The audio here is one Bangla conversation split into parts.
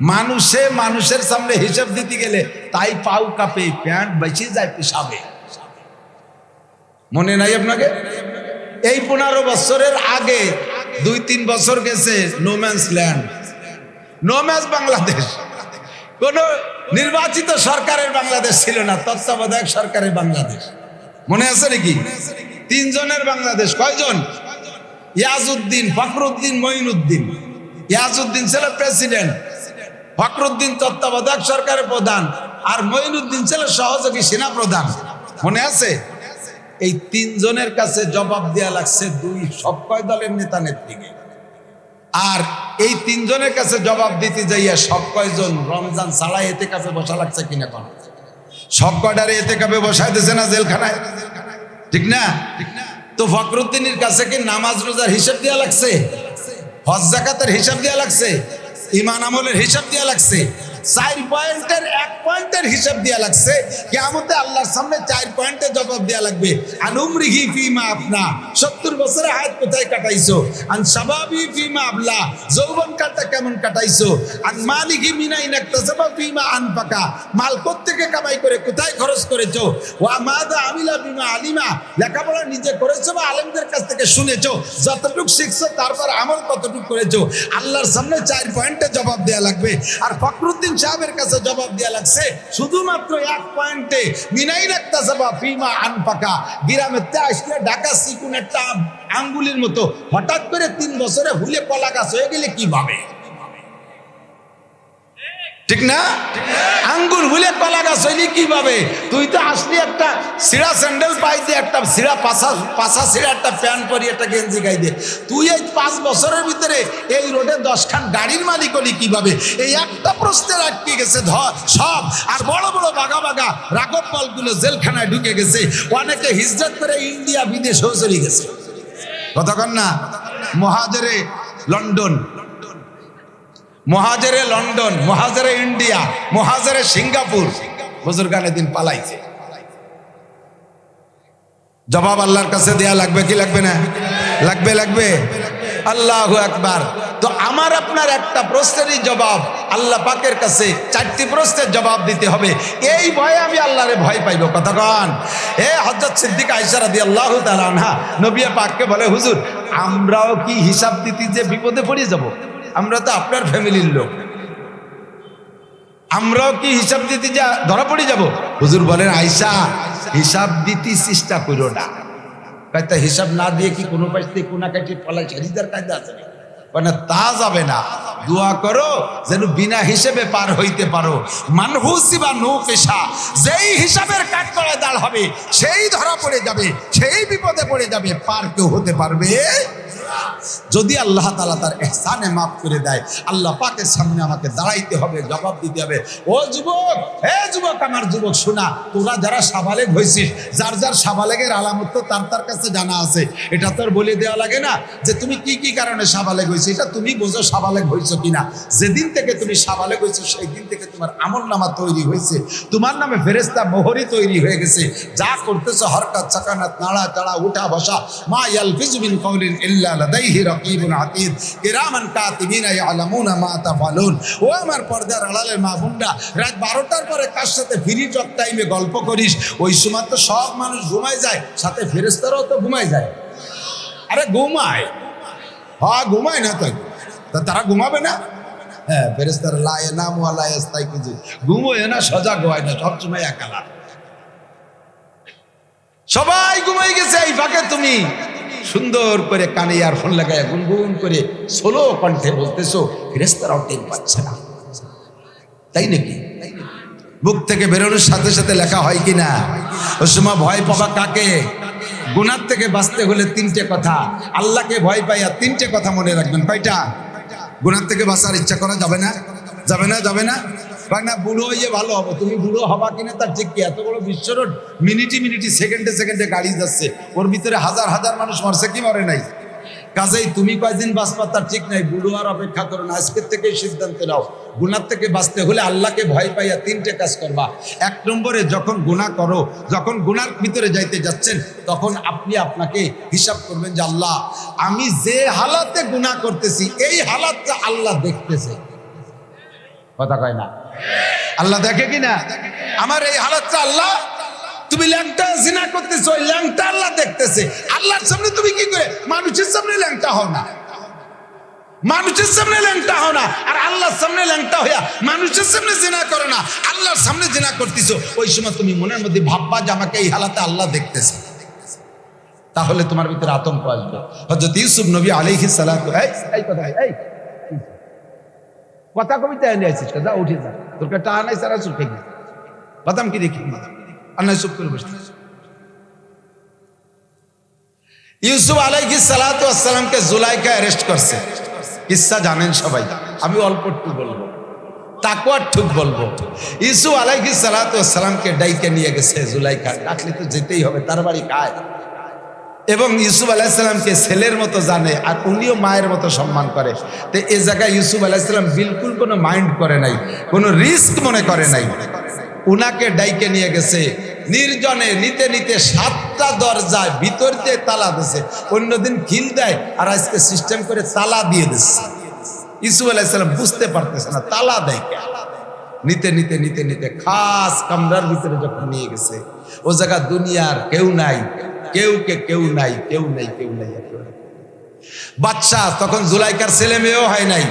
মানুষের সামনে হিসাব দিতে গেলে তাই পাউ কাঁপে, প্যান্ট বেঁচে যায় পেশাবে। মনে নাই আপনাকে? এই 15 বছরের আগে 2-3 বছর গেছে নোম্যান্স ল্যান্ড, নোম্যান্স বাংলাদেশ। কোন নির্বাচিত সরকারের বাংলাদেশ ছিল না, তত্ত্বাবধায়ক সরকারের বাংলাদেশ। মনে আছে নাকি? 3 জনের বাংলাদেশ। কয়জন? ইয়াজউদ্দিন, ফখরুদ্দিন, মঈনুদ্দিন। ইয়াজউদ্দিন ছিল প্রেসিডেন্ট, ফখরুদ্দিন তত্ত্বাবধায়ক সরকারের প্রধান, আর মঈনুদ্দিন ছিল সহযোগী সেনা প্রধান। মনে আছে? এই 3 জনের কাছে জবাব দেয়া লাগছে সব কয় দলের নেতা নেত্রীকে। আর এই 3 জনের কাছে জবাব দিতে যাইয়া সব কয়জন রমজান ছাড়া এতেকাফে বসা লাগছে কিনা? কোন সব কয়টারে এতেকাফে বসাই দিয়েছে না জেলখানায়? ঠিক না? তো ফখরুদ্দিনের কাছে কি নামাজ রোজার হিসাব দেওয়া লাগছে? হজ যাকাতের হিসাব দেওয়া লাগছে? ঈমান আমলের হিসাব দেওয়া লাগছে? 4 পয়েন্টের 1 পয়েন্টের হিসাব দেওয়া লাগছে। কিয়ামতে আল্লাহর সামনে 4 পয়েন্টের জবাব দেওয়া লাগবে। আনুমরিহি ফিমা আপনা, 70 বছরে হায়াত কোথায় কাটাইছো? আন শাবাবি ফিমা আবলা, যৌবন কালটা কেমন কাটাইছো? আন মালিহি মিন আইনা ইকতাসাবা ফিমা আনফাকা, মাল কোত্থেকে কামাই করে কোথায় খরচ করেছো? ওয়া মাযা আমিলা বিমা আলিমা, লেখাপড়া নিজে করেছো বা আলেমদের কাছ থেকে শুনেছো? যতটুকু শিখছো তারপর আমল কতটুকু করেছো? আল্লাহর সামনে 4 পয়েন্টের জবাব দেওয়া লাগবে। আর ফখরুদ্দিন সাহেবের কাছে জবাব দেওয়া লাগছে শুধুমাত্র 1 পয়েন্টে, মিনাই রাখতাসাবা ফিমা আনফাকা। গ্রামেতে আসলে ঢাকা চিকুন একটা আঙ্গুলির মতো হঠাৎ করে 3 বছরে হুলে কলা গাছ হয়ে গেলে কিভাবে? ঠিক না? আঙ্গুর হুলে কলা গাছ হইলি কিভাবে? তুই তো আসলি একটা সিরা স্যান্ডেল পাই দিয়ে, একটা সিরা পাশা সিরা একটা প্যান্ট পরি, একটা গেঞ্জি গাই দিয়ে তুই এই 5 বছরের ভিতরে এই রোডে 10 খান গাড়ির মালিক হলি কিভাবে? এই একটা প্রশ্নের আটকে গেছে সব। আর বড় বড় বাগা বাগা রাঘব পালগুলো জেলখানায় ঢুকে গেছে। অনেকে হিজরত করে ইন্ডিয়া বিদেশেও চলে গেছে। কতক্ষণ না? মহাজরে লন্ডন, মহাজরে লন্ডন, মহাজরে ইন্ডিয়া, মহাজরে সিঙ্গাপুর, বুজুর্গানে দিন পালাইছে। জবাব আল্লাহর কাছে দেয়া লাগবে কি লাগবে না? লাগবে, লাগবে। আল্লাহু আকবার। তো আমার আপনার একটা প্রশ্নেরই জবাব আল্লাহ পাকের কাছে 4টি প্রশ্নের জবাব দিতে হবে। এই ভয়ে আমি আল্লাহরে ভয় পাইব। কতক্ষণ? হযরত সিদ্দিকা আয়েশা রাদিয়াল্লাহু তাআলা আনহা নবী পাককে বলে, হুজুর আমরাও কি হিসাব দিতে যে বিপদে পড়ে যাব? আমরা তো আপনার ফ্যামিলির লোক, আমরাও কি হিসাব দিতে যা ধরা পড়ে যাব? হুজুর বলেন, আয়েশা হিসাব দিতে চেষ্টা করো না। কয়টা হিসাব না দিয়ে কি কোনো পাশে কোনা কাটি পলাই সাজিদার কায়দা আছে? মানে তা যাবে না। দোয়া করো যেন বিনা হিসেবে পার হইতে পারো। মানহুসিবা নো পেশা, যেই হিসাবের কাঠগড়ায় দাঁড় হবে সেই ধরা পড়ে যাবে, সেই বিপদে পড়ে যাবে, পার কেউ হতে পারবে। যদি আল্লাহ তাআলা তার ইহসানে মাফ করে দেয়, আল্লাহ পাকের সামনে আমাকে দাঁড়াইতে হবে, জবাব দিতে হবে। ও যুবক, হে যুবক, আমার যুবক শোনা, তোরা যারা সাবালেগ হয়েছিস, যার যার সাবালেগের আলামত তো তার কাছে জানা আছে। এটা তোর বলে দেওয়া লাগে না যে তুমি কি কি কারণে সাবালেগ হয়েছো, এটা তুমি বোঝো সাবালেগ হয়েছো কিনা। যেদিন থেকে তুমি সাবালেগ হয়েছো সেই দিন থেকে তোমার আমলনামা তৈরি হয়েছে, তোমার নামে ফেরেশতা মোহরি তৈরি হয়ে গেছে। যা করতেছো হরকত সাকানাত, নাড়া চাড়া, উঠা বসা, মা ইয়ালফিজু মিন কাউলিন ইল্লা লাদাইহি রাকিবুন আতীদ কিরামান কাতিবিনা ইয়ালামুনা মা তাফালুন। ও আমার পর্দার আড়ালের মা বোনরা, রাত 12টার পরে কার সাথে ফ্রি টক টাইমে গল্প করিস, ওই সময় তো সব মানুষ ঘুমায় যায়, সাথে ফেরেশতারাও তো ঘুমায় যায়। আরে ঘুমায়, হ্যাঁ ঘুমায় না তো তারা ঘুমাবে না? হ্যাঁ, ফেরেশতারা লা ইয়ানামু ওয়া লা ইস্তাইকিজু, ঘুমোয় না, সজাগ হয় না, সবসময় একালা। সবাই ঘুমাই গেছে, এই ফাঁকে তুমি সুন্দর করে কানে ইয়ারফোন লাগায় গুনগুন করে সোলো কণ্ঠে বলতেছো, ফেরেশতারাও টের পাচ্ছে না। তাই নাকি? বুক থেকে বেরোনোর সাথে সাথে লেখা হয় কিনা? ওই সময় ভয় পাবা কাকে? গুনার থেকে বাঁচতে হলে 3টে কথা, আল্লাহকে ভয় পাইয়া 3টে কথা মনে রাখবেন। কয়টা? গুনার থেকে বাঁচার ইচ্ছা করা যাবে না, যাবে না, যাবে না। না বুড়ো হইয়ে ভালো হবো, তুমি বুড়ো হবা কিনা তার ঠিক কি? এত বড় বিশ্ব রোড, মিনিটে মিনিটে সেকেন্ডে সেকেন্ডে গাড়ি যাচ্ছে, ওর ভিতরে হাজার হাজার মানুষ মরছে কি মরে নাই? কাজেই তুমি কয়দিন বাঁচবা তার ঠিক নাই। বুড়ো আর অপেক্ষা করো না, আজকের থেকেই সিদ্ধান্ত নাও। গুনার থেকে বাঁচতে হলে আল্লাহকে ভয় পাইয়া 3টে কাজ করবা। 1 নম্বরে, যখন গুনাহ করো, যখন গুনার ভিতরে যাইতে যাচ্ছেন, তখন আপনি আপনাকে হিসাব করবেন যে আল্লাহ, আমি যে হালাতে গুনাহ করতেছি এই হালাতটা আল্লাহ দেখতেছে। কথা কয় না? আল্লাহ দেখে কি না আমার এই হালাতটা? আল্লাহ তুমি ল্যাংটা জিনা করতেছো, ওই ল্যাংটা আল্লাহ দেখতেছে। আল্লাহর সামনে তুমি কি করে মানুষের সামনে ল্যাংটা হও না? মানুষের সামনে ল্যাংটা হও না, আর আল্লাহর সামনে ল্যাংটা হইয়া মানুষের সামনে জিনা করো না, আল্লাহর সামনে জিনা করতেছো। ওই সময় তুমি মনের মধ্যে ভাববা যে আমাকে এই হালাতে আল্লাহ দেখতেছে, তাহলে তোমার ভিতরে আতঙ্ক আসবে। হযরত ইউসুফ নবী আলাইহিস সালাতু এই কথা এই কথা কবিতা এনে আইছিস, যা উঠে যা, তোর টা নাই সারা চুল খেয়ে বাদাম কি দেখি আর নাই চুপ করে বসে। ইউসুফ আলাইহিস সালাতু ওয়াস সালামকে জুলাইখা অ্যারেস্ট করছে। কিসসা জানেন সবাই, আমি অল্প একটু বলবো, তাকওয়ার ঠুক বলবো। ইউসুফ আলাইহিস সালাতু ওয়াস সালামকে ডাইকে নিয়ে গেছে জুলাইখা, ডাকলে তো যেতেই হবে, তার বাড়ি কায়। এবং ইউসুফ আলাইহিস সালামকে ছেলের মতো জানে, আর উনিও মায়ের মতো সম্মান করে। তো এই জায়গায় ইউসুফ আলাইহিস সালাম বিলকুল কোনো মাইন্ড করে নাই, কোনো রিস্ক মনে করে নাই। উনাকে ডাইকে নিয়ে গেছে নির্জনে, নিতে নিতে 7টা দরজায় ভিতর দিয়ে তালা দিছে। অন্যদিন খিল দেয়, আর আজকে সিস্টেম করে তালা দিয়ে দিচ্ছে। ইউসুফ আলাইহিস সালাম বুঝতে পারতেছে না তালা দেয় কে। নিতে নিতে নিতে নিতে খাস কামরার ভিতরে যখন নিয়ে গেছে, ও জায়গা দুনিয়ার কেউ নাই, কেউ নাই, কেউ নাই। বাচ্চা তখন জুলাইখার ছেলে মেয়েও হয় নাই,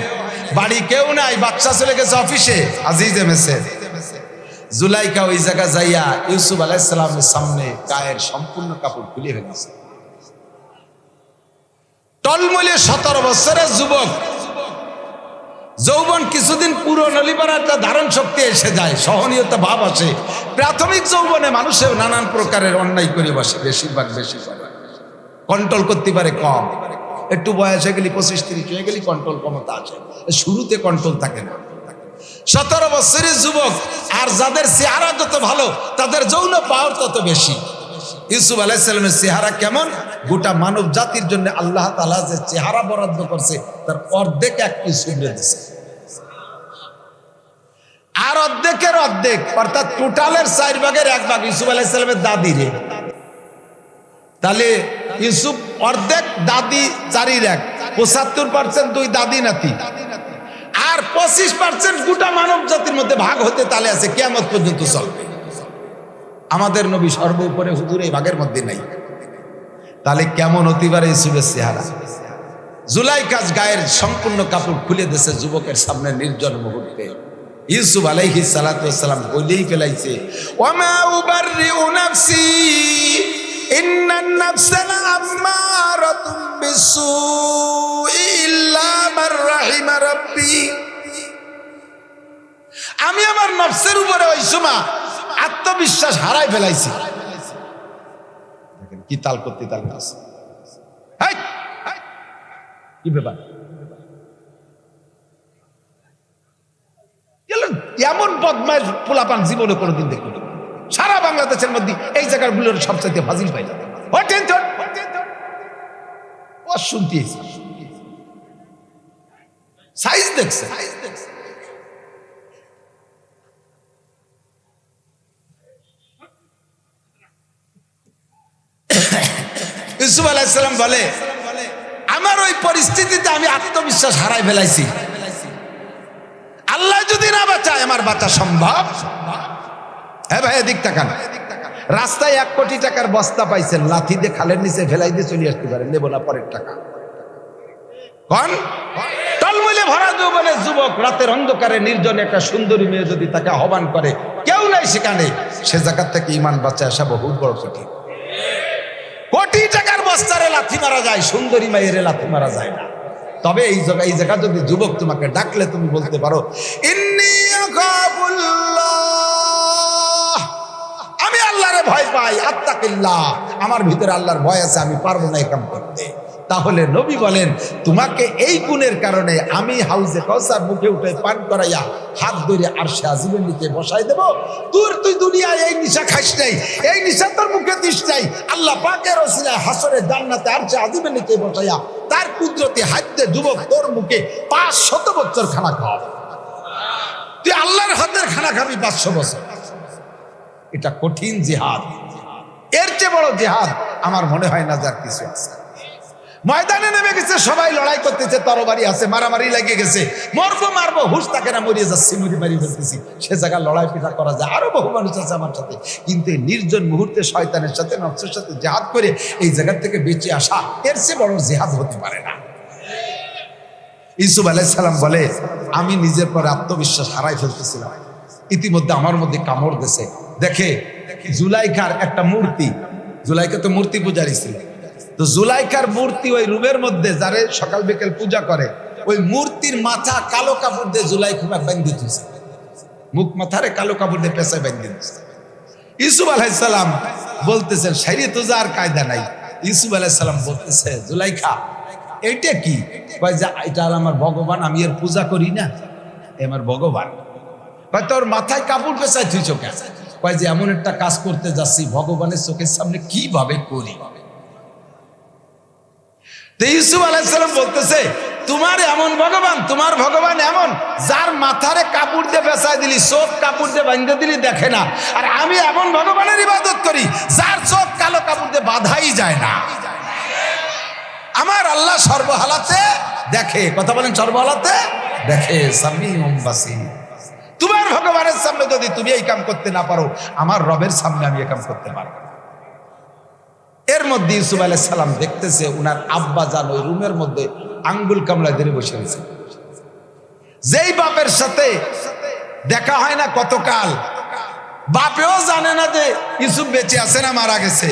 বাড়ি কেউ নাই, বাচ্চা চলে গেছে অফিসে আজিজে মেসে। জুলাইখা ওই জায়গা যাইয়া ইউসুফ আলাইহিস সালামের সামনে গায়ের সম্পূর্ণ কাপড় খুলে ফেলেছে। টলমলে 17 বছরের যুবক, যৌবন কিছুদিন পুরন হলিবার একটা ধারণ শক্তি এসে যায়, সহনীয়তা ভাব আসে। প্রাথমিক যৌবনে মানুষের নানান প্রকারের অন্যায় করে বসে, বেশিরভাগ কন্ট্রোল করতে পারে কম। একটু বয়স হয়ে গেলি 25-30 হয়ে গেলি কন্ট্রোল ক্ষমতা আছে, শুরুতে কন্ট্রোল থাকে না। 17 বছরের যুবক, আর যাদের চেহারা যত ভালো তাদের যৌন পাওয়ার তত বেশি। ইউসুফ আলাইহিস সালামের চেহারা কেমন? গোটা মানব জাতির জন্য আল্লাহ তাআলা যে চেহারা বরাদ্দ করছে তার অর্ধেক এক ইউসুফ দিয়েছে, আর অর্ধেকের অর্ধেক অর্থাৎ টোটালের 4 ভাগের 1 ভাগ ইউসুফ আলাইহিস সালামের দাদি রে। তাহলে ইউসুফ অর্ধেক দাদি 4-1 75% দুই দাদি নাতি, আর 25% গোটা মানব জাতির মধ্যে ভাগ হতে তালে আছে, কিয়ামত পর্যন্ত চলবে। আমাদের নবী সর্বোপরে হুজুর এই ভাগের মধ্যে নাই। তাহলে কেমন হতে পারে ইউসুফের চেহারা? জুলাইখা গায়ের সম্পূর্ণ কাপড় খুলে দিয়েছে যুবকের সামনে নির্জন মুহূর্তে। ইউসুফ আলাইহিস সালাতু ওয়াস সালাম বলেই ফেলাইছে, ওয়ামা উবাররিউ নাফসি ইন্নান নাফসা লাআম্মারাতুম বিসসুই ইল্লা মান রাহিমা রাব্বি। আমি আমার নফসের উপরে ওই সময় আত্মবিশ্বাস হারাই ফেলাইছি। দেখেন কি তাল করতে তাল আছে, কি ব্যাপার? এমন বদমাইশ পোলাপান জীবনে কোনোদিন দেখি সারা বাংলাদেশের মধ্যে এই জায়গার গুলোর সবচাইতে ফাজিল পাই যাবে। ও শুনতে সাইজ দেখছে, ইউসুফ আলাইহিস সালাম বলে আমার ওই পরিস্থিতিতে আমি আত্মবিশ্বাস হারাই ফেলাইছি। আল্লাহ যদি না বাঁচায় আমার বাঁচা সম্ভব? হ্যাঁ ভাই এদিক তাকান, রাস্তায় 1 কোটি টাকার বস্তা পাইছেন, লাথি দিয়ে খালের নিচে ফেলাই দিয়ে চলে আসতে পারেন, নেব না পরের টাকা। কোন টলমলে ভরা যৌবনের যুবক রাতের অন্ধকারে নির্জনে একটা সুন্দরী মেয়ে যদি তাকে আহ্বান করে, কেউ নাই সেখানে, সে জায়গা থেকে ঈমান বাঁচায় আসা বহুত বড় কঠিন। কোটি টাকার বস্তারে লাথি মারা যায়, সুন্দরী মায়ের লাথি মারা যায় না। তবে এই জায়গা যদি যুবক তোমাকে ডাকলে তুমি বলতে পারো ইন্নী আখাফুল্লাহ, আমি আল্লাহরে ভয় পাই, আত্তাকিল্লাহ, আমার ভিতরে আল্লাহর ভয় আছে, আমি পারবো না এই কাম করতে। তাহলে নবী বলেন তোমাকে এই গুণের কারণে আমি হাউজে কাউসার মুখে উঠে পান করাইয়া হাত ধরে আরশে আজিমের নিচে বসাই দেব। তুই দুনিয়ায় এই নিশা খাইস নাই, এই নিশা তোর মুখে দিস নাই, আল্লাহ পাকের ওসিলায় হাসরে জান্নাতে আরশে আজিমের নিচে বসাইয়া তার কুদরতি হাতে যুবক তোর মুখে 500 বছর খানা খাওয়াবে। তুই আল্লাহর হাতের খানা খাবি 500 বছর। এটা কঠিন জিহাদ, এর চেয়ে বড় জিহাদ আমার মনে হয় না যার কিছু আছে। ময়দানে নেমে গেছে, সবাই লড়াই করতেছে, তরবারি আছে, মারামারি লেগে গেছে, মরবো মারবো, হুশ থাকে না, মরিয়ে যাচ্ছি, মারি ফেলতেছি। সে জায়গায় লড়াই পিঠা করা যায়, আরো বহু মানুষ আছে আমার সাথে, কিন্তু এই নির্জন মুহূর্তে শয়তানের সাথে নফসের সাথে জেহাদ করে এই জায়গা থেকে বেঁচে আসা, এর চেয়ে বড় জেহাদ হতে পারে না। ইউসুফ আলাইহিস সালাম বলে, আমি নিজের পরে আত্মবিশ্বাস হারাই ফেলতেছিলাম, ইতিমধ্যে আমার মধ্যে কামড় দিয়েছে। দেখে জুলাইখার একটা মূর্তি, জুলাইখা তো মূর্তি পূজারী ছিল, তো জুলাইখার মূর্তি ওই রুমের মধ্যে যারে সকাল বিকেল পূজা করে, ওই মূর্তির মাথা কালো কাপড় দিয়ে জুলাইখা বাঁধি দিয়েছে, মুখ মাথারে কালো কাপড় দিয়ে পেঁচায় বাঁধি দিয়েছে। ইউসুফ আলাইহিস সালাম বলতেছেন, শরীয়ত তো আর কায়দা নাই। ইউসুফ আলাইহিস সালাম বলতেছে, জুলাইখা এইটা কি? কয় যে এটা আমার ভগবান, আমি এর পূজা করি না, আমার ভগবান। কয় তোর মাথায় কাপড় পেঁচায় তুই চোখে? কয় যে এমন একটা কাজ করতে যাচ্ছি, ভগবানের চোখের সামনে কিভাবে করি। তো ইউসুফ আলাইহিস সালাম বলতেছে, তোমার এমন ভগবান, তোমার ভগবান এমন যার মাথারে কাপড় দিয়ে পেঁচায় দিলি, চোখ কাপড় দিয়ে বাঁধে দিলি দেখে না, আর আমি এমন ভগবানের ইবাদত করি যার চোখ কালো কাপড় দিয়ে বাঁধাই যায় না। আমার আল্লাহ সর্বহালাতে দেখে, কথা বলেন, সর্বহালাতে দেখে, সামিউম বাসীর। তোমার ভগবানের সামনে যদি তুমি এই কাম করতে না পারো, আমার রবের সামনে আমি এই কাম করতে পারবো। এর মধ্যে ইউসুফ আলাইহিস সালাম দেখতেছে উনার আব্বা জান ওই রুমের মধ্যে আঙ্গুল কামড়ায় ধরে বসে আছে। যেই বাপের সাথে দেখা হয় না কতকাল, বাপেও জানে না যে ইউসুফ বেঁচে আছে না মারা গেছে,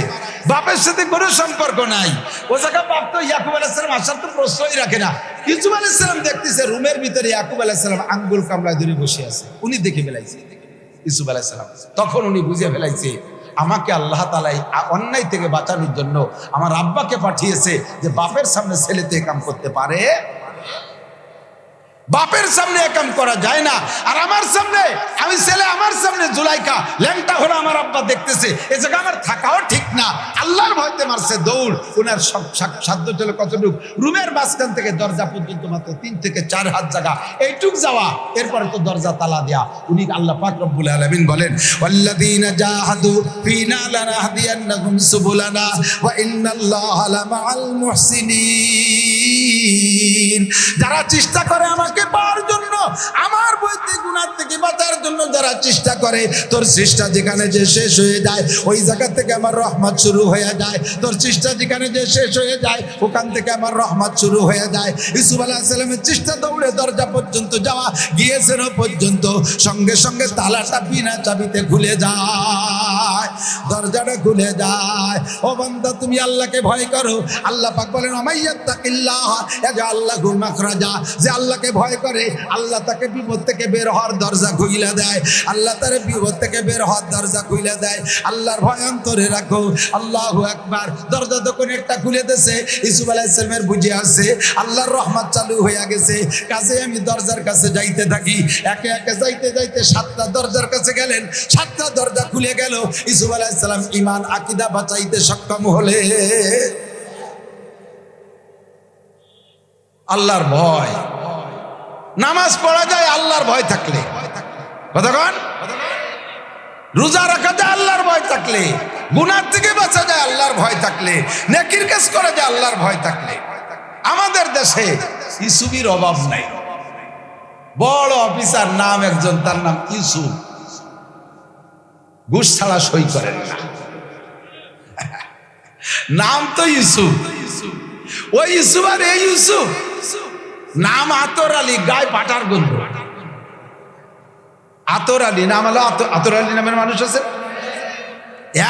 বাপের সাথে কোনো সম্পর্ক নাই। ও জায়গা বাপ তো ইয়াকুব আলাইহিস সালাম আসার তো প্রশ্নই রাখে না। ইউসুফ আলাইহিস সালাম দেখতেছে রুমের ভিতরে ইয়াকুব আলাইহিস সালাম আঙ্গুল কামড়ায় ধরে বসে আছে, উনি দেখে ফেলাইছে ইউসুফ আলাইহিস সালাম। তখন উনি বুঝে ফেলাইছে, আমাকে আল্লাহ তাআলা অন্যায় থেকে বাঁচানোর জন্য আমার আব্বাকে পাঠিয়েছে, যে বাপের সামনে ছেলেতে কাম করতে পারে, বাপের সামনে কাম করা যায় না। আর আমার সামনে আমি ছেলে, আমার সামনে জুলাইখা ল্যাংটা হলো, আমার আব্বা দেখতেছে, এ জায়গা আমার থাকাও ঠিক না। আল্লাহর ভয়তে মারছে দৌড়। ওনার সব সাধ্য ছিল কতটুক, রুমের মাঝখান থেকে দরজা পর্যন্ত মাত্র 3 থেকে 4 হাত জায়গা, এইটুক যাওয়া, এরপরে তো দরজা তালা দেয়া। উনি আল্লাহ পাক রব্বুল আলামিন বলেন, ওয়াল্লাযীনা জাহাদু ফীনা লানাহদিয়ান্নাহুম সুবুলানা ওয়া ইন্নাল্লাহা লামাআল মুহসিনিন। যারা চেষ্টা করে আমাকে পাওয়ার জন্য, আমার বইতে গুনাহ থেকে বাঁচার জন্য যারা চেষ্টা করে, তোর চেষ্টা যেখানে যে শেষ হয়ে যায়, ওই জায়গা থেকে আমার রহমত শুরু হয়ে যায়। তোর চেষ্টা যেখানে যে শেষ হয়ে যায়, ওখান থেকে আমার রহমত শুরু হয়ে যায়। ইউসুফ আলাইহিস সালামের চেষ্টা দৌড়ে দরজা পর্যন্ত যাওয়া, গিয়েছেন পর্যন্ত, সঙ্গে সঙ্গে তালাটা বিনা চাবিতে খুলে যায়, দরজাটা খুলে যায়। ও বান্দা, তুমি আল্লাহকে ভয় করো। আল্লাহ পাক বলেন, আমাইয়াত্তাকিল্লাহ ইয়াজআল লাহু মাখরাজা। যে আল্লাহকে ভয় করে, আল্লাহ তাকে বিপদ থেকে বের হওয়ার দরজা খুলে দেয়, আল্লাহ তার বিপদ থেকে বের হওয়ার দরজা খুলে দেয়। আল্লাহর ভয় অন্তরে রাখো। আল্লাহু আকবার। দরজা তখন একটা খুলে দিয়েছে, ইউসুফ আলাইহিস সালামের বুঝে আসছে আল্লাহর রহমত চালু হয়ে গেছে। কাজে আমি দরজার কাছে যাইতে থাকি, একে একে যাইতে যাইতে 7টা দরজার কাছে গেলেন, 7টা দরজা খুলে গেল। ইউসুফ আলাইহিস সালাম ঈমান আকীদা বাঁচাইতে সক্ষম হলে। আল্লাহর ভয়, নামাজ পড়া যায় আল্লাহর ভয় থাকলে, কতক্ষণ রোজা রাখা যায় আল্লাহর ভয় থাকলে, গুনাহ থেকে বাঁচা যায় আল্লাহর ভয় থাকলে, নেকির কাজ করা যায় আল্লাহর ভয় থাকলে। আমাদের দেশে ইউসুফের অভাব নাই। বড় অফিসার নাম একজন, তার নাম ইউসুফ, ঘুষ ছাড়া সই করেন না, নাম তো ইউসুফ। ওই ইউসুফ আর এই ইউসুফ, নাম আতর আলী, গায়ে পাটার গন্ধ। আতর আলী নাম হলো, আতর আলী নামের মানুষ আছে,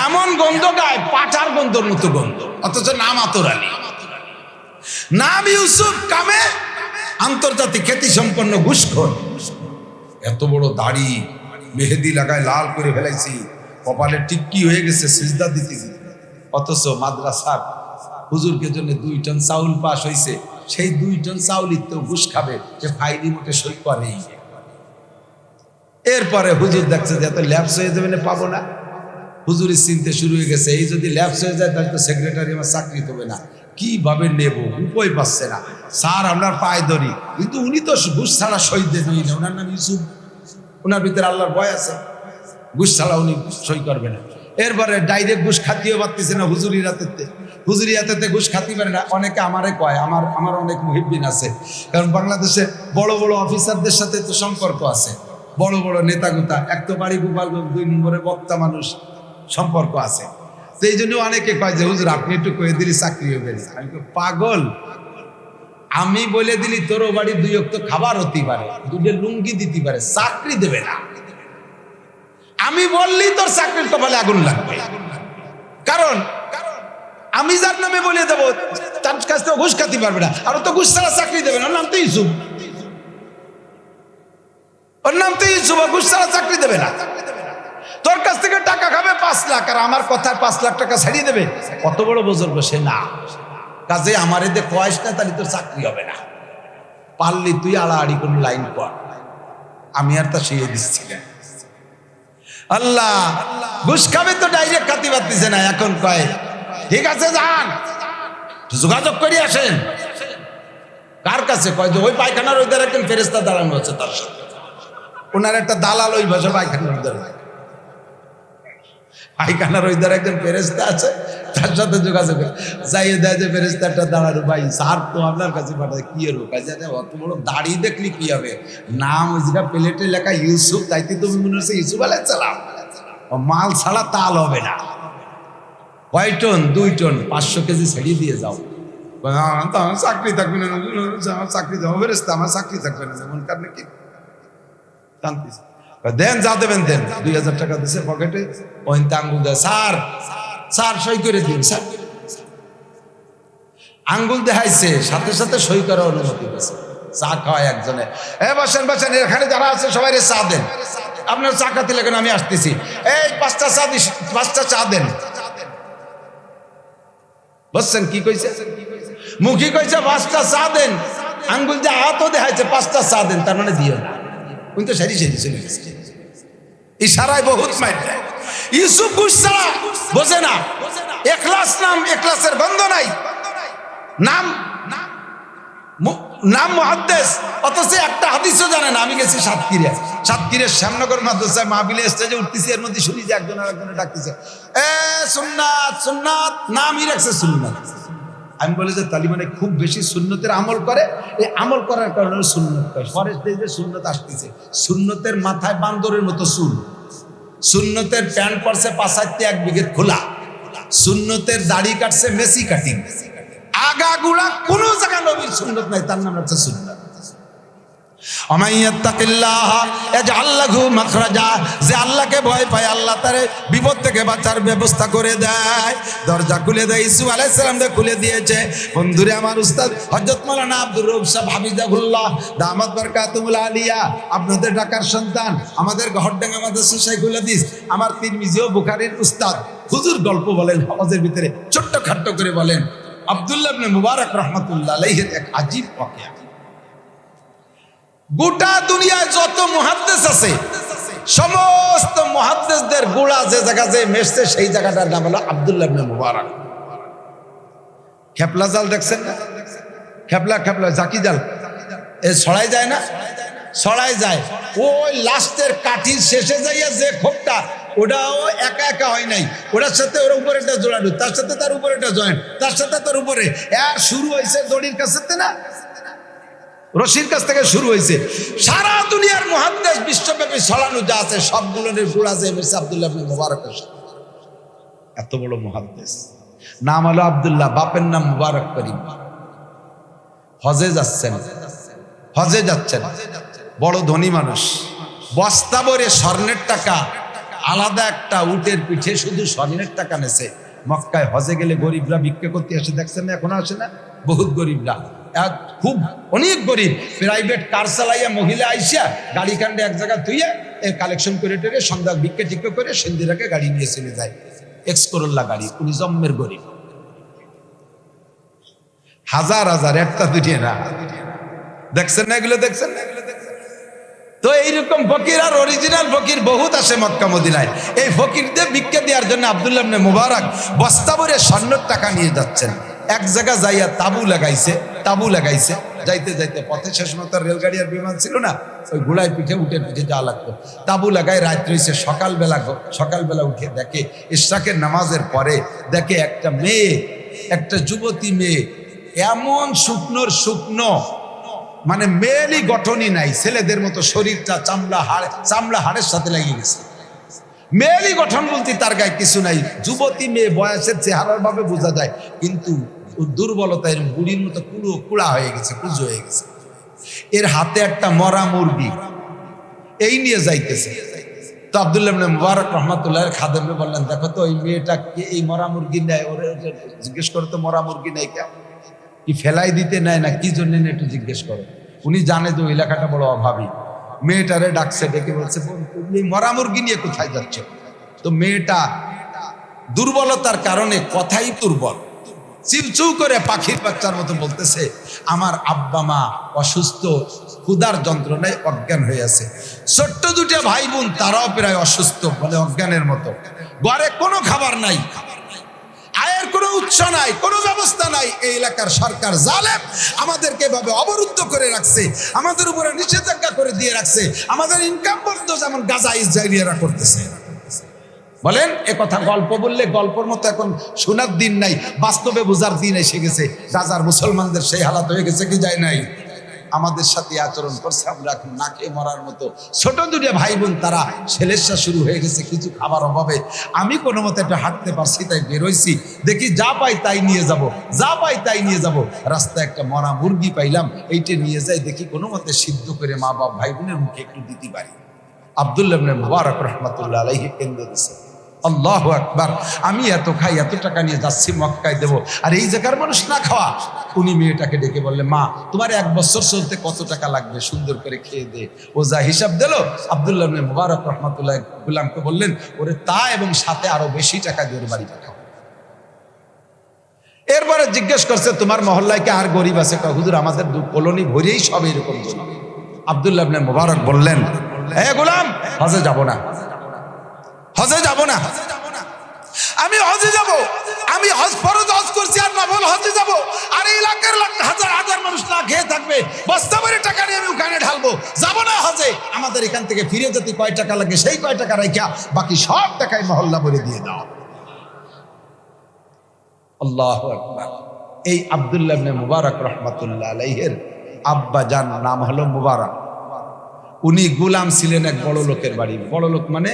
এমন গন্ধ গায়ে পাটার গন্ধর মতো গন্ধ, অথচ নাম আতর আলী। নাম ইউসুফ, কামে আন্তর্জাতিক খ্যাতি সম্পন্ন ঘুষখোর। এত বড় দাড়ি, মেহেদি লাগায় লাল করে ফেলাইছি, কপালে টিক্কি হয়ে গেছে সিজদা দিতে, অথচ মাদ্রাসার হুজুরকে জন্য 2 টন চাউল পাস হয়েছে, সেই 2 টন চাউলই তো ঘুষ খাবে, যে ফাইলি মোটে সই করেই। এরপরে হুজুর দেখছে যে এত ল্যাপস হয়ে যাবে না, পাবো না, হুজুরের চিনতে শুরু হয়ে গেছে, এই যদি ল্যাপস হয়ে যায় তাহলে তো সেক্রেটারি আমার চাকরি হবে না, কিভাবে নেব, উপায় পাচ্ছে না। স্যার আপনার পায়ে ধরি, কিন্তু উনি তো ঘুষ ছাড়া সই দেবেন না, ওনার নাম ইউসুফ, ওনার ভিতরে আল্লাহর ভয় আছে, ঘুষ ছাড়া উনি সই করবে না। এরপরে ডাইরেক্ট ঘুষ খাতিও পারতেছে না হুজুরি রাতে, হুজুরিয়াতে ঘুষ খাতি পারে না। অনেকে আমারে কয়, আমার অনেক মুহিব্বিন আছে, কারণ বাংলাদেশে বড় বড় অফিসারদের সাথে তো সম্পর্ক আছে, বড় বড় নেতাগুতা, এক তো বাড়ি গোপালগঞ্জ, 2 নম্বরে বক্তা মানুষ, সম্পর্ক আছে। তো এই জন্য অনেকে কয় যে হুজুর আপনি একটু কয়ে দিলি চাকরি হবে না। আমি কই পাগল, আমি বলে দিলি তোরও বাড়ি 2 অক্ত খাবার হতে পারে, 2 লুঙ্গি দিতে পারে, চাকরি দেবে না। আমি বললি তোর চাকরির কপালে আগুন লাগবে, কারণ আমি যার নামে বলে দেবো তার কাছ থেকে ঘুষ খাতে পারবে না, আর তো ঘুষ ছাড়া চাকরি দেবে না। ওর নাম তো ইউসুফ, ওর নাম তো ইউসুফ, ঘুষ ছাড়া চাকরি দেবে না। তোর কাছ থেকে টাকা খাবে 5 লাখ, আর আমার কথায় 5 লাখ টাকা ছাড়িয়ে দেবে, কত বড় বুজুর্গ সে না। কাজে আমার এদের কয়েস না, তাহলে তোর চাকরি হবে না। পারলি তুই আড়াআড়ি কোন লাইন কর, আমি আর তা শিখিয়ে দিচ্ছি না। আল্লাহ ঘুষ খাবে তো ডাইরেক্ট খাতি পারতেছে না, এখন কয় ঠিক আছে যান যোগাযোগ করে আসেন। কার কাছে? কয় যে ওই পায়খানার ওই ধারে একজন ফেরেস্তা দাঁড়ানো আছে, তার সাথে ওনার একটা দালাল ওই ভাষা পায়খানার ওই ধারে, পায়খানার ওই ধারে একজন ফেরেস্তা আছে, তার সাথে যোগাযোগ যাইয়ে দেয় যে ফেরেস্তাটা দাঁড়ানো। ভাই স্যার তো আপনার কাছে পাঠায়, কি এর কাছে অত বড় দাড়ি দেখলি কি হবে, নাম ওই জায়গা প্লেটে লেখা ইউসুফ, তাইতে তুমি মনে হচ্ছে ইউসুফ আলাইহিস সালাম, মাল ছাড়া তাল হবে না। কয় টন? 2 টন, 500 কেজি ছেড়িয়ে দিয়ে যাও। আমার চাকরি থাকবে না, আমার চাকরি যাবো ফেরেস্তা, আমার চাকরি থাকবে না, যেমন কারণে কি দেন, যা দেবেন দেন। 2000 টাকা দিছে পকেটে, ওই আঙ্গুল দেয়, স্যার স্যার সই করে দিন স্যার। আঙ্গুল দেখাইছে, সাথে সাথে সই করার অনুমতি দিয়েছে। চা খাওয়ায় একজনে, বসেন বসেন, এখানে যারা আছে সবাই চা দেন, আপনার চা খাতে লেখেন, আমি আসতেছি, এই 5টা চা দিস, 5টা চা দেন। বুঝছেন কি কইছে? মুখী কইছে 5টা চা দেন, আঙ্গুল দিয়ে হাতও দেখাইছে 5টা চা দেন, তার মানে দিও না। কিন্তু সারি সারি চলে গেছে, ইশারায় বহুত মাইর দেয়। ইউসুফ ঘুষ ছাড়া বোঝে না, এখলাস নাম, এখলাসের গন্ধ নাই, নাম নাম মুহাদ্দিস, অথচ একটা হাদিসও জানে না। আমি গেছি সাতক্ষীরার শ্যামনগর মাদ্রাসায় মাহফিলে স্টেজে উঠতেছি, এর মধ্যে শুনি যে একজন আর একজনে ডাকতেছে, সুন্নাত সুন্নাত, নামই রাখছে সুন্নাত। আমি বলি যে তালিবানে খুব বেশি সুন্নতের আমল করে, এই আমল করার কারণে সুন্নত কয়। পরে যে সুন্নত আসতেছে, সুন্নতের মাথায় বান্দরের মতো চুল, সুন্নতের প্যান্ট পরছে 5 হাতে 1 বিঘে খোলা, সুন্নতের দাড়ি কাটছে মেসি কাটিং, আগাগুড়া কোন জায়গা নবীর সুন্নত নাই, তার নাম হচ্ছে সুন্নাত। যে আল্লাহকে ভয় পায়, আল্লাহ তারে বিপদ থেকে বাঁচার ব্যবস্থা করে দেয়, দরজা খুলে দেয়। ইউসুফ আলাইহিস সালাম খুলে দিয়েছে। বন্ধুরে আমার উস্তাদ হযরত মাওলানা আব্দুর রউফ সাহেব হাফিজাহুল্লাহ দামাত বারকাতুল আলিয়া, আপনাদের ঢাকার সন্তান, আমাদের গহরডাঙ্গা মাদ্রাসা শাইখুল হাদিস, আমার তিরমিজি ও বুখারীর উস্তাদ, হুজুর গল্প বলেন হজের ভিতরে ছোট্ট খাট্ট করে বলেন, আব্দুল্লাহ ইবনে মুবারক রাহমাতুল্লাহ আলাইহির এক আজীব ওয়াকিয়া। গোটা দুনিয়ায় যত মুহাদ্দিস আছে, সমস্ত মুহাদ্দিসদের গোড়া যে জায়গা যে মেশছে, সেই জায়গাটার নাম হলো আব্দুল্লাহ ইবনে মুবারক। খেপলা জাল দেখছেন না? খেপলা জাকি জাল, এ ছড়াই যায় না? ছড়াই যায়। ওই লাস্টের কাঠির শেষে যাইয়া যে খোপটা, ওটাও একা একা হয় নাই, ওটার সাথে ওর উপরে একটা জোড়ানো, তার সাথে তার উপরে একটা জয়েন্ট, তার সাথে তার উপরে, শুরু হয়েছে দড়ির কাছে না, রশির কাছ থেকে শুরু হয়েছে। সারা দুনিয়ার মুহাদ্দিস বিশ্বব্যাপী ছড়ানো যা আছে, সবগুলোর গোড়া যে মির্জা আব্দুল্লাহ ইবনে মুবারকের সাথে। এত বড় মুহাদ্দিস, নাম হলো আব্দুল্লাহ, বাপের নাম মুবারক করিম। হজে যাচ্ছেন, বড় ধনী মানুষ, বস্তা ভরে স্বর্ণের টাকা, আলাদা একটা উটের পিঠে শুধু স্বর্ণের টাকা নেছে। মক্কায় হজে গেলে গরিবরা ভিক্ষা করতে আসে, দেখছেন না? এখনো আসে না? বহুত গরিবরা, খুব অনেক গরিব, প্রাইভেট কার চালাইয়া মহিলা আইসা গাড়ি কাণ্ডে এক জায়গা ধুইয়া কালেকশন করে টেরে সন্ধ্যা ভিক্ষা টিক্ষা করে সন্ধিরাকে গাড়ি নিয়ে চলে যায়, এক্স করোলা গাড়ি। উনি জম্মের গরিব, হাজার হাজার, একটা দুটি না। দেখছেন না এগুলো? দেখছেন না? তো এইরকম ফকির আর অরিজিনাল ফকির বহুত আসে মক্কা মদিনায়। এই ফকিরদের ভিক্ষা দেওয়ার জন্য আব্দুল্লাহ ইবনে মুবারক বস্তা ভরে স্বর্ণের টাকা নিয়ে যাচ্ছেন। এক জায়গা যাইয়া তাবু লাগাইছে, যাইতে যাইতে পথে শেষ মতো রেলগাড়ি আর বিমান ছিল না, ওই ঘোড়ায় পিঠে উঠে যাওয়া লাগতো। তাবু লাগাই রাত রয়েছে, সকালবেলা উঠে দেখে ইশরাকের নামাজের পরে দেখে একটা মেয়ে একটা যুবতী মেয়ে, এমন শুকনোর শুকনো, মানে মেয়েলি গঠনই নাই, ছেলেদের মতো শরীরটা চামড়া হাড়ের সাথে লেগে গেছে। মেয়েলি গঠন বলতে তার গায়ে কিছু নাই, যুবতী মেয়ে, বয়সের চেহারার ভাবে বোঝা যায়, কিন্তু দুর্বলতা, এর বুড়ির মতো কুড়া হয়ে গেছে, কুজো হয়ে গেছে। এর হাতে একটা মরা মুরগি, এই নিয়ে যাইতেছে। তো আব্দুল্লাহ ইবনে মুবারক রাহমাতুল্লাহ খাদেমে বললেন, দেখো তো এই মেয়েটা এই মরা মুরগি নেয়, ওরে জিজ্ঞেস করো তো মরা মুরগি নেই কে, কি ফেলাই দিতে নেয় না কি জন্য একটু জিজ্ঞেস করো। উনি জানে যে ওই এলাকাটা বড় অভাবী। মেয়েটারে ডাকছে, ডেকে বলছে, তুমি মরা মুরগি নিয়ে কোথায় যাচ্ছ? তো মেয়েটা দুর্বলতার কারণে কথাই দুর্বল, চিউচু করে পাখির বাচ্চার মতো বলতেছে, আমার আব্বা মা অসুস্থ, ক্ষুধার যন্ত্রণায় অজ্ঞান হয়ে আছে। ছোট্ট দুটা ভাই বোন, তারাও প্রায় অসুস্থ, মানে অজ্ঞানের মতো। ঘরে কোনো খাবার নাই, আয়ের কোনো উৎস নাই, কোনো ব্যবস্থা নাই। এই এলাকার সরকার জালেম, আমাদেরকে এভাবে অবরুদ্ধ করে রাখছে, আমাদের উপরে নিষেধাজ্ঞা করে দিয়ে রাখছে, আমাদের ইনকাম বন্ধ, যেমন গাজা ইসরায়েলিরা করতেছে। বলেন, এ কথা গল্প বললে গল্পর মতো এখন শোনার দিন নাই, বাস্তবে বোঝার দিন এসে গেছে। গাজার মুসলমানদের সেই হালাত হয়ে গেছে কি যায় নাই? আমাদের সাথে আচরণ করছে, আমরা এখন না খেয়ে মরার মতো। ছোট দুটো ভাই বোন, তারা ছেলেসা শুরু হয়ে গেছে কিছু খাবার অভাবে। আমি কোনো মতে একটু হাঁটতে পারছি, তাই বেরোইছি, দেখি যা পাই তাই নিয়ে যাব, যা পাই তাই নিয়ে যাব। রাস্তায় একটা মরা মুরগি পাইলাম, এইটা নিয়ে যাই, দেখি কোনো মতে সিদ্ধ করে মা বাপ ভাই বোনের মুখে একটু দিতে পারি। আব্দুল্লাহ ইবনে মুবারক রাহমাতুল্লাহ আলাইহি কেন্দ্র দিছে, আল্লাহু আকবার, আমি এত খাই, এত টাকা নিয়ে যাচ্ছি মক্কায় দেবো, আর এই জায়গার মানুষ না খাওয়া। উনি মেয়েটাকে ডেকে বললে, মা তোমার 1 বছর চলতে কত টাকা লাগবে, সুন্দর করে খেয়ে দে। ও যা হিসাব দিল, আব্দুল্লাহ ইবনে মুবারক রাহমাতুল্লাহ গোলামকে বললেন, ওরে তা এবং সাথে আরো বেশি টাকা দিয়ে ওর বাড়ি পাঠাও। এরপরে জিজ্ঞেস করছে, তোমার মহল্লায় কি আর গরিব আছে? হুজুর, আমাদের কলোনি ভরেই সব এরকম জন। আব্দুল্লাহ ইবনে মুবারক বললেন, হে গোলাম, হজে যাব না, হজে যাব না, আমি হজে যাব, আমি হজ ফরজ হজ করছি আর নফল হজে যাব, আর এই এলাকার হাজার হাজার মানুষ না খেয়ে থাকবে, বস্তা ভরে টাকা নিয়ে আমি ওখানে ঢালবো, যাব না হজে। আমাদের এখান থেকে ফিরে যেতে কয় টাকা লাগে, সেই কয় টাকা রাখা বাকি সব টাকায় মহল্লা ভরে দিয়ে দাও। আল্লাহু আকবার। এই আব্দুল্লাহ ইবনে মুবারক রাহমাতুল্লাহ আলাইহির আব্বা জান নাম হলো মুবারক। উনি গোলাম ছিলেন এক বড় লোকের বাড়ি। বড় লোক মানে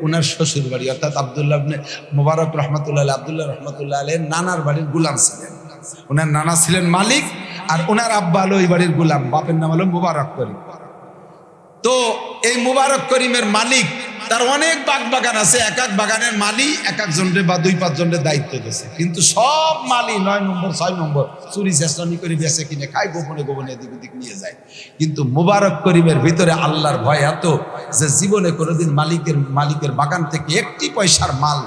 উনার শ্বশুর বাড়ি, অর্থাৎ আব্দুল্লাহ ইবনে মুবারক রাহমাতুল্লাহ আলাইহি, আব্দুল্লাহ রাহমাতুল্লাহ আলাইহির নানার বাড়ির গোলাম ছিলেন। উনার নানা ছিলেন মালিক, আর উনার আব্বা হলো ওই বাড়ির গোলাম, বাপের নাম হলো মুবারক করিম। তো এই মুবারক করিমের মালিক, তার অনেক বাগান আছে, এক এক বাগানের মালি এক একজনরে বা 2-5 জনের দায়িত্ব দিয়েছে, কিন্তু সব মালি 9 নম্বর 6 নম্বর চুরি চেষ্টানি করে বেঁচে কিনে খায়, গোপনে গোপনে এদিক ওদিক নিয়ে যায়। কিন্তু মুবারক করিমের ভিতরে আল্লাহর ভয় এত যে জীবনে কোনোদিন মালিকের বাগান থেকে একটি পয়সার মাল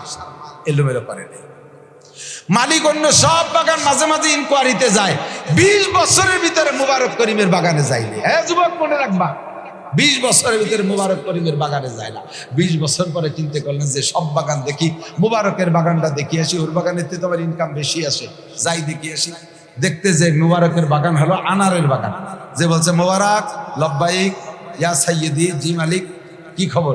এলোমেলো করে নেই। মালিক অন্য সব বাগান মাঝে মাঝে ইনকোয়ারিতে যায়, 20 বছরের ভিতরে মুবারক করিমের বাগানে যায়নি। হ্যাঁ যুবক, মনে রাখবা, 20 বছরের ভিতরে মুবারক করিমের বাগানে যায় না। 20 বছর পরে চিন্তা করলেন যে সব বাগান দেখি, মুবারকের বাগানটা দেখি আসি, ওর বাগানের থেকে তোমার ইনকাম বেশি আসে, যাই দেখি আসি। দেখতে যে মুবারকের বাগান হলো আনারের বাগান। যে বলছে, মুবারক লব্বাইক ইয়া সাইয়্যিদি, জি মালিক, কি খবর?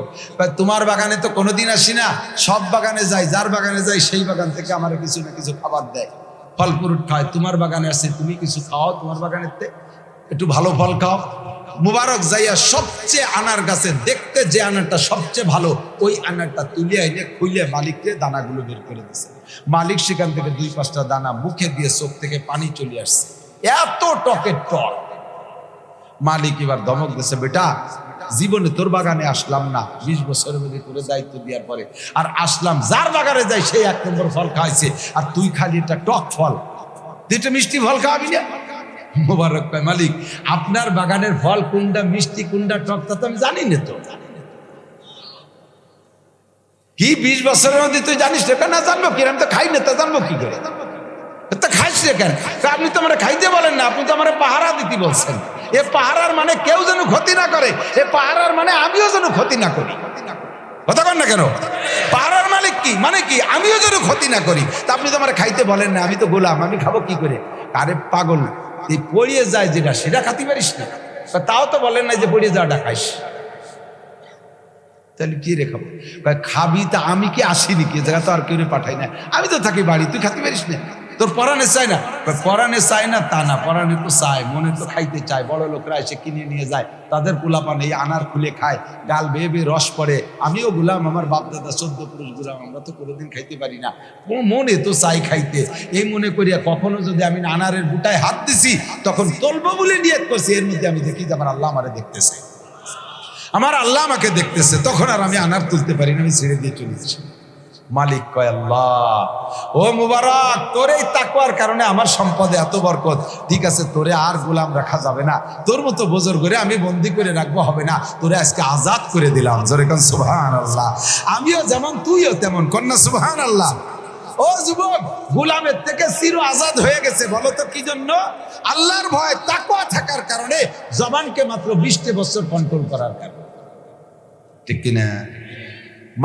তোমার বাগানে তো কোনোদিন আসি না, সব বাগানে যাই, যার বাগানে যাই সেই বাগান থেকে আমার কিছু না কিছু খাবার দেয়, ফল ফ্রুট খায়। তোমার বাগানে আসছে, তুমি কিছু খাও, তোমার বাগানের একটু ভালো ফল খাও। মুবারক যাইয়া সবচেয়ে আনার গাছে দেখতে যে আনারটা সবচেয়ে ভালো, ওই আনারটা তুলে এনে খুলে মালিককে দানাগুলো বের করে দিচ্ছে। মালিক সেখান থেকে 2-5টা দানা মুখে দিয়ে চোখ থেকে পানি চলে আসছে, এত টকের টক। মালিক এবার ধমক দিচ্ছে, বেটা জীবনে তোর বাগানে আসলাম না, 20 বছরের মধ্যে তোর দায়িত্ব দেওয়ার পরে, আর আসলাম যার বাগানে যাই সেই 1 নম্বর ফল খাইছে, আর তুই খালি একটা টক ফল, তুই একটা মিষ্টি ফল খাওয়াবি না? মুবারক কয়, মালিক আপনার বাগানের ফল কোনটা মিষ্টি কোনটা টক তা তো আমি জানি না। তো কি 20 বছরের মধ্যে তুই জানিস না? না জানবো কি, আমি তো খাই না, তা জানবো কি করে? তা খাইস না কেন? আপনি তো আমার খাইতে বলেন না, আপনি তো আমার পাহারা দিতে বলছেন। এ পাহারার মানে কেউ যেন ক্ষতি না করে, এ পাহারার মানে আমিও যেন ক্ষতি না করি। কথা কন না কেন? পাহারার মালিক কি মানে কি, আমিও যেন ক্ষতি না করি। তা আপনি তো আমার খাইতে বলেন না, আমি তো গোলাম, আমি খাবো কি করে? আরে পাগল, এই পড়িয়ে যায় যেটা সেটা খাতে পারিস না, তাও তো বলেন না যে পড়িয়ে যাওয়াটা খাইস, তাহলে কি রে খাবো? খাবি তা আমি কি আসিনি, কি জায়গা তো আর কেউ পাঠাই না, আমি তো থাকি বাড়ি, তুই খাতে পারিস না? তো তোর পরাণে চাই না? পরাণে চাই না তা না, পরাণে তো চায়, মনে তো খাইতে চায়। বড় লোকরা এসে কিনে নিয়ে যায়, তাদের পোলাপান এই আনার খুলে খায়, গাল বেয়ে বেয়ে রস পড়ে। আমিও গুলাম, আমার বাপ দাদা 14 পুরুষ গুলাম, আমরা তো কোনোদিন খাইতে পারি না, মনে তো চাই খাইতে। এই মনে করিয়া কখনো যদি আমি আনারের বুটায় হাত দিছি, তখন তলবো বলে নিয়ত করছি, এর মধ্যে আমি দেখি যে আমার আল্লাহ আমারে দেখতেছে, আমার আল্লাহ আমাকে দেখতেছে, তখন আর আমি আনার তুলতে পারি না, আমি ছেড়ে দিয়ে চলেছি। মালিক কয়, আল্লাহ ও মুবারক, তোর এই তাকওয়ার কারণে আমার সম্পদে এত বরকত। ঠিক আছে, তোরে আর গোলাম রাখা যাবে না, তোর মতো বোজর করে আমি বন্দি করে রাখবো হবে না, তোরে আজকে আজাদ করে দিলাম। জোরে কোন সুবহানাল্লাহ। আমিও যেমন তুইও তেমন, কন্যা সুবহানাল্লাহ। ও যুবক, গোলামের থেকে চির আজাদ হয়ে গেছে। বলো তো কি জন্য? আল্লাহর ভয়, তাকওয়া থাকার কারণে, জবানকে মাত্র 20 বছর কন্ট্রোল করার কারণে। ঠিক কিনা?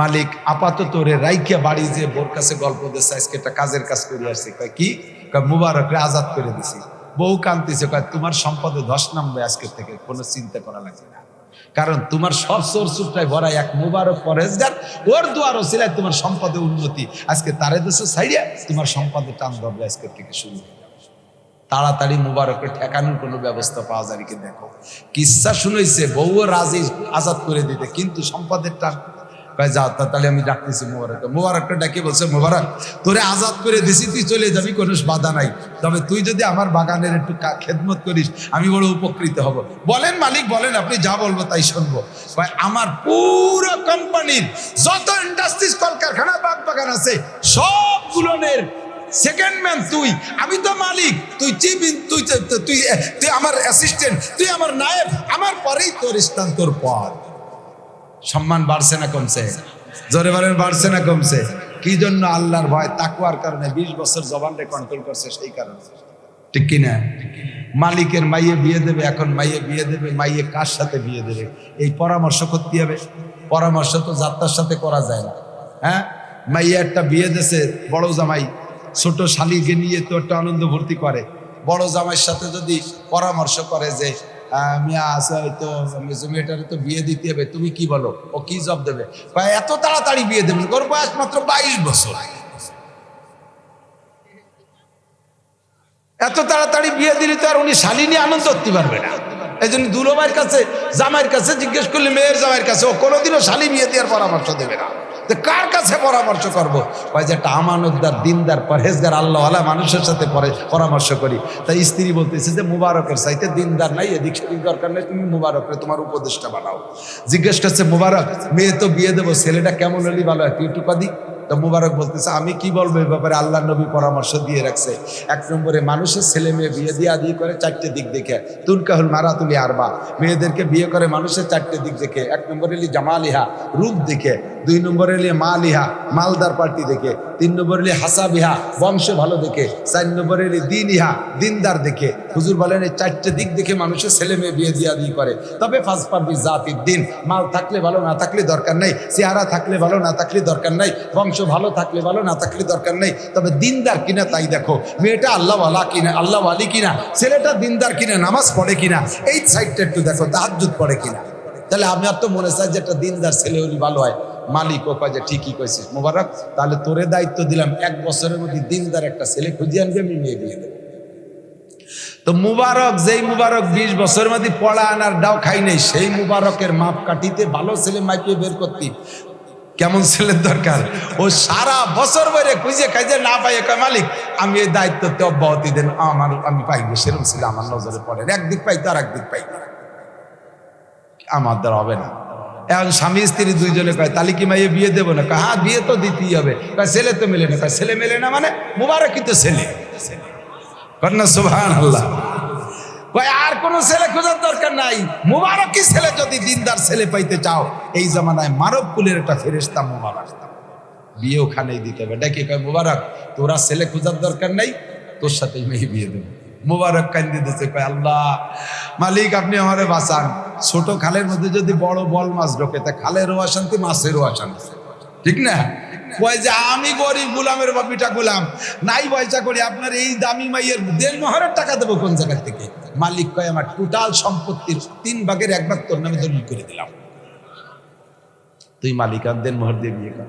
মালিক আপাতত রে রাইকিয়া বাড়ি যে বোর কাছে গল্প দিচ্ছে, আজকে একটা কাজের কাজ করে আসছে। কয় কি? কয় মুবারক রে আজাদ করে দিছি। বউ কান্দিছে, কয় তোমার সম্পদে ধস নামবে আজকে থেকে, কোনো চিন্তা করা লাগবে না, কারণ তোমার সব চোর চুপটায় ভরা এক মুবারক পরেশগার, ওর দুয়ার ওসিলায় তোমার সম্পদে উন্নতি। আজকে তারে দেশে ছাইড়িয়া তোমার সম্পদে টান ধরবে আজকে থেকে শুরু। তাড়াতাড়ি মুবারকের ঠেকানোর কোনো ব্যবস্থা পাওয়া যায় কি? দেখো, কিচ্ছা শুনেছে বউও রাজি আজাদ করে দিতে, কিন্তু সম্পদের টান। যাও, তাহলে আমি ডাকতেছি মুবারক। মুবারকটা ডাকে বলছে, মুবারক তোরে আজাদ করে দিছি, তুই চলে যাবি, কোনো বাধা নাই, তবে তুই যদি আমার বাগানের একটু খেদমত করিস আমি বড় উপকৃত হব। বলেন মালিক, বলেন, আপনি যা বলবো তাই শুনবো। আমার পুরো কোম্পানির যত ইন্ডাস্ট্রিজ, কলকারখানা, বাগ বাগান আছে, সবগুলোর সেকেন্ড ম্যান তুই, আমি তো মালিক, তুই চিফ, তুই তুই তুই আমার অ্যাসিস্ট্যান্ট, তুই আমার নায়েব, আমার পরেই তোর স্থান, তোর পদ। সম্মান বাড়ছে না কমছে? জোরে বলেন, বাড়ছে না কমছে? কি জন্য? আল্লাহর ভয়, তাকওয়ার কারণে 20 বছর জবানকে কন্ট্রোল করছে, সেই কারণে। ঠিক কিনা? মালিকের মাইয়ে বিয়ে দেবে, এখন মাইয়ে বিয়ে দেবে, মাইয়ে কার সাথে বিয়ে দেবে এই পরামর্শ করতে হবে। পরামর্শ তো যাত্রার সাথে করা যায় না। হ্যাঁ, মাইয়া একটা বিয়ে দেশে, বড় জামাই ছোট শালিকে নিয়ে তো একটা আনন্দ ভর্তি করে। বড় জামাইয়ের সাথে যদি পরামর্শ করে যে মিয়া আছে হয়তো মেয়েটারে তো বিয়ে দিতে হবে, তুমি কি বলো? ও কি জব দেবে? এত তাড়াতাড়ি বিয়ে দেবেন, ওর বয়স মাত্র 22 বছর, এত তাড়াতাড়ি বিয়ে দিলে তো আর উনি শালি নিয়ে আনন্দ করতে পারবে না। এই জন্য দুলোভাইয়ের কাছে, জামাইয়ের কাছে জিজ্ঞেস করলে, মেয়ের জামাইয়ের কাছে, ও কোনোদিনও শালি বিয়ে দেওয়ার পরামর্শ দেবে না। কার কাছে পরামর্শ করবো? যে একটা আমানতদার, দিনদার, পরহেজগার, আল্লাহওয়ালা মানুষের সাথে পরামর্শ করি। তাই স্ত্রী বলতেছে যে মুবারকের চাইতে দিনদার নাই, এদিক সেদিক দরকার নেই, তুমি মুবারকরে তোমার উপদেশটা বানাও। জিজ্ঞেস করছে, মুবারক মেয়ে তো বিয়ে দেবো, ছেলেটা কেমন হলে ভালো হয়, তুই একটু কদি। তো মুবারক বলতেছে, আমি কি বলবো এই ব্যাপারে, আল্লাহ নবী পরামর্শ দিয়ে রাখছে। 1 নম্বরে, মানুষের ছেলে মেয়ে বিয়ে দিয়ে করে 4টে দিক দেখে। তুনকাহুল মারাতুলি আরবা, মেয়েদেরকে বিয়ে করে মানুষের 4টে দিক দেখে। 1 নম্বরে জামালিহা, রূপ দেখে। 2 নম্বরে মালিহা, মালদার পার্টি দেখে। 3 নম্বরে হাসাবিহা, বংশ ভালো দেখে। 4 নম্বরে দিনইহা, দিনদার দেখে। হুজুর বলেন এই 4টে দিক দেখে মানুষের ছেলে মেয়ে বিয়ে দিয়ে করে। তবে ফাজপারবি জাতির দিন, মাল থাকলে ভালো, না থাকলে দরকার নেই, চেহারা থাকলে ভালো, না থাকলে দরকার নাই, বংশ ভালো থাকলে ভালো, না থাকলে দরকার নেই, তবে দিনদার কিনা তাই দেখো। মেয়েটা আল্লাহওয়ালা কিনা, আল্লাহওয়ালি কিনা, ছেলেটা দিনদার কিনা, নামাজ পড়ে কিনা, এই সাইডটা একটু দেখো, তাহাজ্জুদ পড়ে কিনা। তাহলে আমার তো মনে চাই যে একটা দিনদার ছেলে হলে ভালো হয়। মালিক ও কয় যে ঠিকই কইছিস মুবারক, তাহলে তোরে দায়িত্ব দিলাম, 1 বছরের মধ্যে দিনদার একটা ছেলে খুঁজে আনবে, আমি মেয়ে বিয়ে দেবো। তো মুবারক, যেই মুবারক 20 বছরের মধ্যে পড়া আনার ডাও খাই নেই, সেই মুবারকের মাপ কাটিতে ভালো ছেলে মাইকে বের করতি। কেমন ছেলের দরকার? ও সারা বছর ধরে খুঁজে খাইজে না পাইয়ে কয়, মালিক আমি এই দায়িত্বতে অব্যাহতি দেন, আমি পাইনি, সেরকম ছিল আমার নজরে পড়ে, একদিক পাই তো আর একদিক পাই, আমার দ্বারা হবে না। এখন স্বামী স্ত্রী দুইজনে কয়, তাহলে কি মাইয়ে বিয়ে দেবো না? কয় হ্যাঁ, বিয়ে তো দিতেই হবে। কয় ছেলে তো মেলে না। কয় ছেলে মেলে না মানে? মুবারকই তো ছেলে। কন্যা সুবহানাল্লাহ। কয় আর কোনো ছেলে খোঁজার দরকার নাই, মুবারকই ছেলে। যদি দিনদার ছেলে পাইতে চাও, এই জামানায় মানব কুলের একটা ফেরেশতা মুবারক, বিয়ে ওখানেই দিতে হবে। ডাকি কয়, মুবারক তোরা ছেলে খোঁজার দরকার নাই, তোর সাথেই মেয়ে বিয়ে দেবো। মুবারক কান্দি দিতে কয়, আল্লাহ মালিক আপনি আমারে বাঁচান। ছোট খালের মধ্যে যদি বড় বল মাছ ঢোকে, তা খালেরও অশান্তি, মাছেরও অশান্তি, ঠিক না? কয় যে আমি গরিব, গোলামের বাপিটা গোলাম, নাই পয়সা করি, আপনার এই দামি মাইয়ের দেড়মোহরের টাকা দেবো কোন জায়গা থেকে? মালিক কয়, আমার টোটাল সম্পত্তির 3 ভাগের 1 ভাগ তোর নামে দলিল করে দিলাম, তুই মালিক আর দেড়মোহর দিয়ে বিয়ে কর।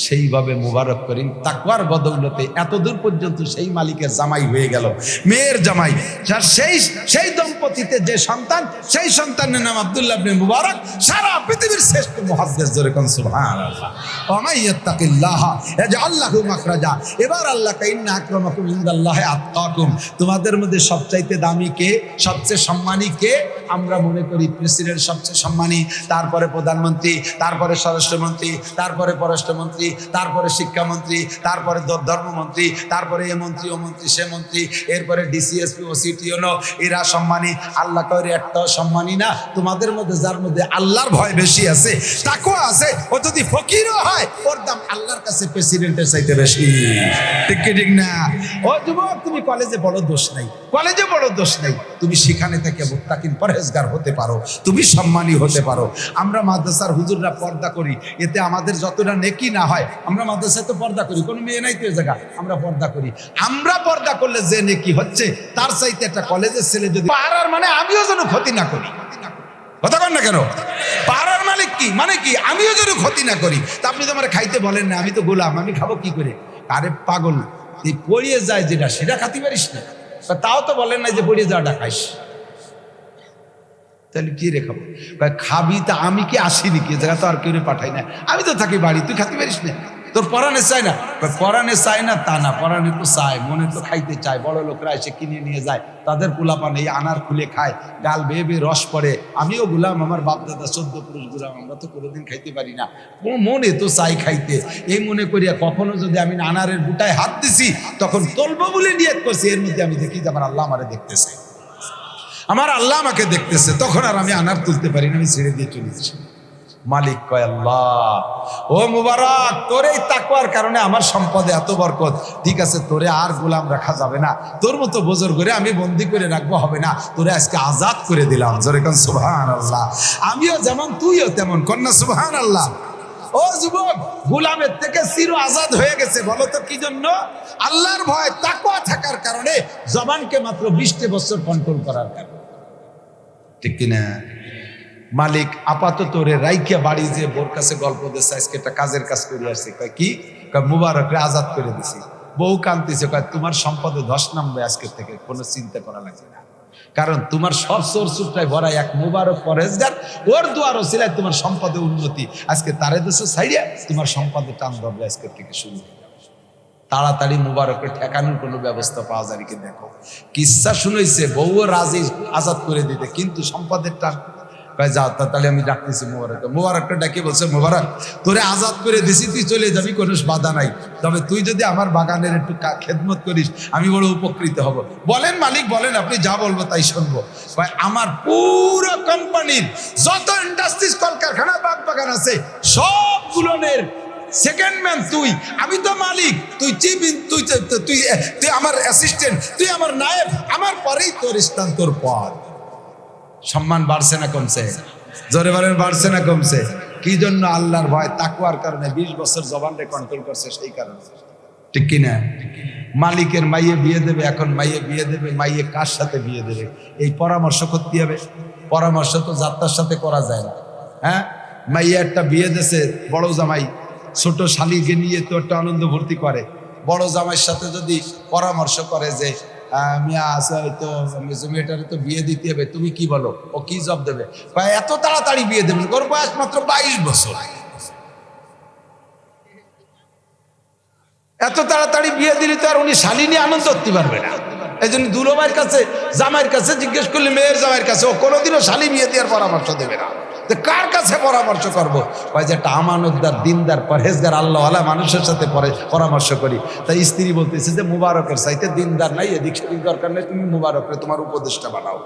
সেইভাবে মুবারক করিম তাকওয়ার বদৌলতে এতদূর পর্যন্ত সেই মালিকের জামাই হয়ে গেল, মেয়ের জামাই। সেই দম্পতিতে যে সন্তান, সেই সন্তানের নাম আব্দুল্লাহ ইবনে মুবারক, সারা পৃথিবীর শ্রেষ্ঠ মুহাদ্দিস। জোরে কোন সুবহানাল্লাহ। ওয়া মান ইয়াত্তাকিল্লাহ ইয়াজআল লাহু মাখরাজা। এবার আল্লাহ কা ইন্না আকরামাকুম ইনদাল্লাহি আতকাকুম। তোমাদের মধ্যে সবচাইতে দামি কে, সবচেয়ে সম্মানী কে? আমরা মনে করি প্রেসিডেন্ট সবচেয়ে সম্মানী, তারপরে প্রধানমন্ত্রী, তারপরে স্বরাষ্ট্রমন্ত্রী, তারপরে পররাষ্ট্রমন্ত্রী, তারপরে শিক্ষামন্ত্রী, তারপরে ধর্মমন্ত্রী, তারপরে এ মন্ত্রী ও মন্ত্রী সে মন্ত্রী, এরপরে ডিসিএসপি ও সিটিও, এরা সম্মানী। আল্লাহ কয় একটাও সম্মানী না। তোমাদের মধ্যে যার মধ্যে আল্লাহর ভয় বেশি আছে, তাকওয়া আছে, ও যদি ফকিরও হয় ওর দাম আল্লাহর কাছে প্রেসিডেন্টের চাইতে বেশি। ঠিক কি ঠিক না? ও যুবক, তুমি কলেজে বড় দোষ নাই, কলেজে বড় দোষ নাই, তুমি সেখানে থেকে মুত্তাকিন পরহেজগার হতে পারো, তুমি সম্মানী হতে পারো। আমরা মাদ্রাসার হুজুররা পর্দা করি, এতে আমাদের যতটা নেকি না হয়। আমরা মাদ্রাসায় তো পর্দা করি, কোনো মেয়ে নাই তো এ জায়গা, আমরা পর্দা করি। আমরা পর্দা করলে যে নেকি হচ্ছে, তার চাইতে একটা কলেজের ছেলে যদি পাড়ার, মানে আমিও যেন ক্ষতি না করি। কথা কন না কেন? পাড়ার মালিক কি মানে কি? আমিও যেন ক্ষতি না করি। তা আপনি তো আমার খাইতে বলেন না, আমি তো গোলাম, আমি খাবো কি করে? আরে পাগল, তুই পড়িয়ে যায় যেটা সেটা খাতে পারিস না, তাও তো বলেন না যে পড়িয়ে যাওয়াটা খাইস। তাহলে কি রে খাবো? খাবি তা আমি কি আসিনি, কি জায়গা তো আর কেউ পাঠাই না, আমি তো থাকি বাড়ি, তুই খাতে পারিস না? তোর পরাণে চায় না? পরাণে চায় না তা না, পরাণে তো চায়, মনে তো খাইতে চায়। বড় লোকরা এসে কিনে নিয়ে যায়, তাদের পোলাপান এই আনার খুলে খায়, গাল বেয়ে বেয়ে রস পড়ে। আমিও গুলাম, আমার বাপ দাদা 14 পুরুষ গুলাম, আমরা তো কোনোদিন খাইতে পারি না, মনে তো চাই খাইতে। এই মনে করিয়া কখনো যদি আমি আনারের বুটায় হাত দিছি, তখন তলবো বলে নিয়ত করছি, এর মধ্যে আমি দেখি যে আমার আল্লাহ আমারে দেখতেছে, আমার আল্লাহ আমাকে দেখতেছে, তখন আর আমি আনার তুলতে পারি না, আমি ছেড়ে দিয়ে চলেছি। মালিক কয় আল্লাহ, ও মুবারক, তোর এই তাকওয়ার কারণে আমার সম্পদে এত বরকত। ঠিক আছে, তোরে আর গোলাম রাখা যাবে না, তোর মতো বোজর করে আমি বন্দি করে রাখবো হবে না, তোরে আজকে আজাদ করে দিলাম। জোরে কোন সুবহানাল্লাহ। আমিও যেমন তুইও তেমন, কন্যা সুবহানাল্লাহ। ও যুবক, গোলামের থেকে চির আজাদ হয়ে গেছে। বলো তো কি জন্য? আল্লাহর ভয়, তাকওয়া থাকার কারণে, জবানকে মাত্র 20 বছর কন্ট্রোল করার কারণে। ঠিক কিনা? মালিক আপাতত রে রাইখিয়া বাড়ি যে বোর কাছে গল্প দিচ্ছে, আজকে একটা কাজের কাজ করে আসছে। কয় কি? কয় মুবারকরে আজাদ করে দিছি। বউ কাঁদতেছে, কয় তোমার সম্পদে ধস নামবে আজকের থেকে, কোনো চিন্তা করা লাগবে না, কারণ তোমার সব সোর সুটটাই ভরা এক মুবারক পরেশগার, ওর দুয়ার ওসিলায় তোমার সম্পদে উন্নতি। আজকে তারে দেশে ছাইড়িয়া তোমার সম্পদে টান ধরবে আজকের থেকে শুরু। তাড়াতাড়ি মুবারককে ঠেকানোর কোনো ব্যবস্থা পাওয়া যায় কি? দেখো, কিচ্ছা শুনেছে, বউও রাজি আজাদ করে দিতে, কিন্তু সম্পদের টান। যাও, তাহলে আমি ডাকতেছি মুবারককে। মুবারককে ডাকে বলছে, মুবারক, তোরে আজাদ করে দিছি, তুই চলে যাবি, কোনো বাধা নাই, তবে তুই যদি আমার বাগানের একটু খেদমত করিস, আমি বড় উপকৃত হব। বলেন মালিক, বলেন, আপনি যা বলবো তাই শুনবো। আমার পুরো কোম্পানির যত ইন্ডাস্ট্রিজ, কলকারখানা, বাগ বাগান আছে, সবগুলোর সেকেন্ড ম্যান তুই, আমি তো মালিক, তুই চিফ, তুই আমার অ্যাসিস্ট্যান্ট, তুই আমার নায়েব, আমার পরেই তোর স্থান, তোর পদ। সম্মান বাড়ছে না কমছে? জোরে বলেন, বাড়ছে না কমছে? কি জন্য? আল্লাহর ভয়, তাকওয়ার কারণে 20 বছর জবানকে কন্ট্রোল করছে, সেই কারণে। ঠিক কিনা? মালিকের মাইয়ে বিয়ে দেবে, এখন মাইয়ে বিয়ে দেবে, মাইয়ে কার সাথে বিয়ে দেবে, এই পরামর্শ করতে হবে। পরামর্শ তো যাত্রার সাথে করা যায় না। হ্যাঁ, মাইয়া একটা বিয়ে দেশে, বড় জামাই ছোট শালিকে নিয়ে তো একটা আনন্দ ভর্তি করে। বড় জামাইয়ের সাথে যদি পরামর্শ করে যে মিয়া আছে, হয়তো মেয়েটারে তো বিয়ে দিতে হবে, তুমি কি বলো? ও কি জব দেবে? এত তাড়াতাড়ি বিয়ে দেবেন? ওর বয়স মাত্র 22 বছর, এত তাড়াতাড়ি বিয়ে দিলে তো আর উনি শালি নিয়ে আনন্দ করতে পারবে না। এই জন্য দুলোভাইয়ের কাছে, জামাইয়ের কাছে জিজ্ঞেস করলে, মেয়ের জামাইয়ের কাছে, ও কোনোদিনও শালি বিয়ে দেওয়ার পরামর্শ দেবে না। কার কাছে পরামর্শ করবো? যে একটা আমানতদার, দিনদার, পরহেজগার, আল্লাহওয়ালা মানুষের সাথে পরামর্শ করি। তাই স্ত্রী বলতেছে যে মুবারকের চাইতে দিনদার নাই, এদিক সেদিক দরকার নেই, তুমি মুবারকরে তোমার উপদেষ্টা বানাও।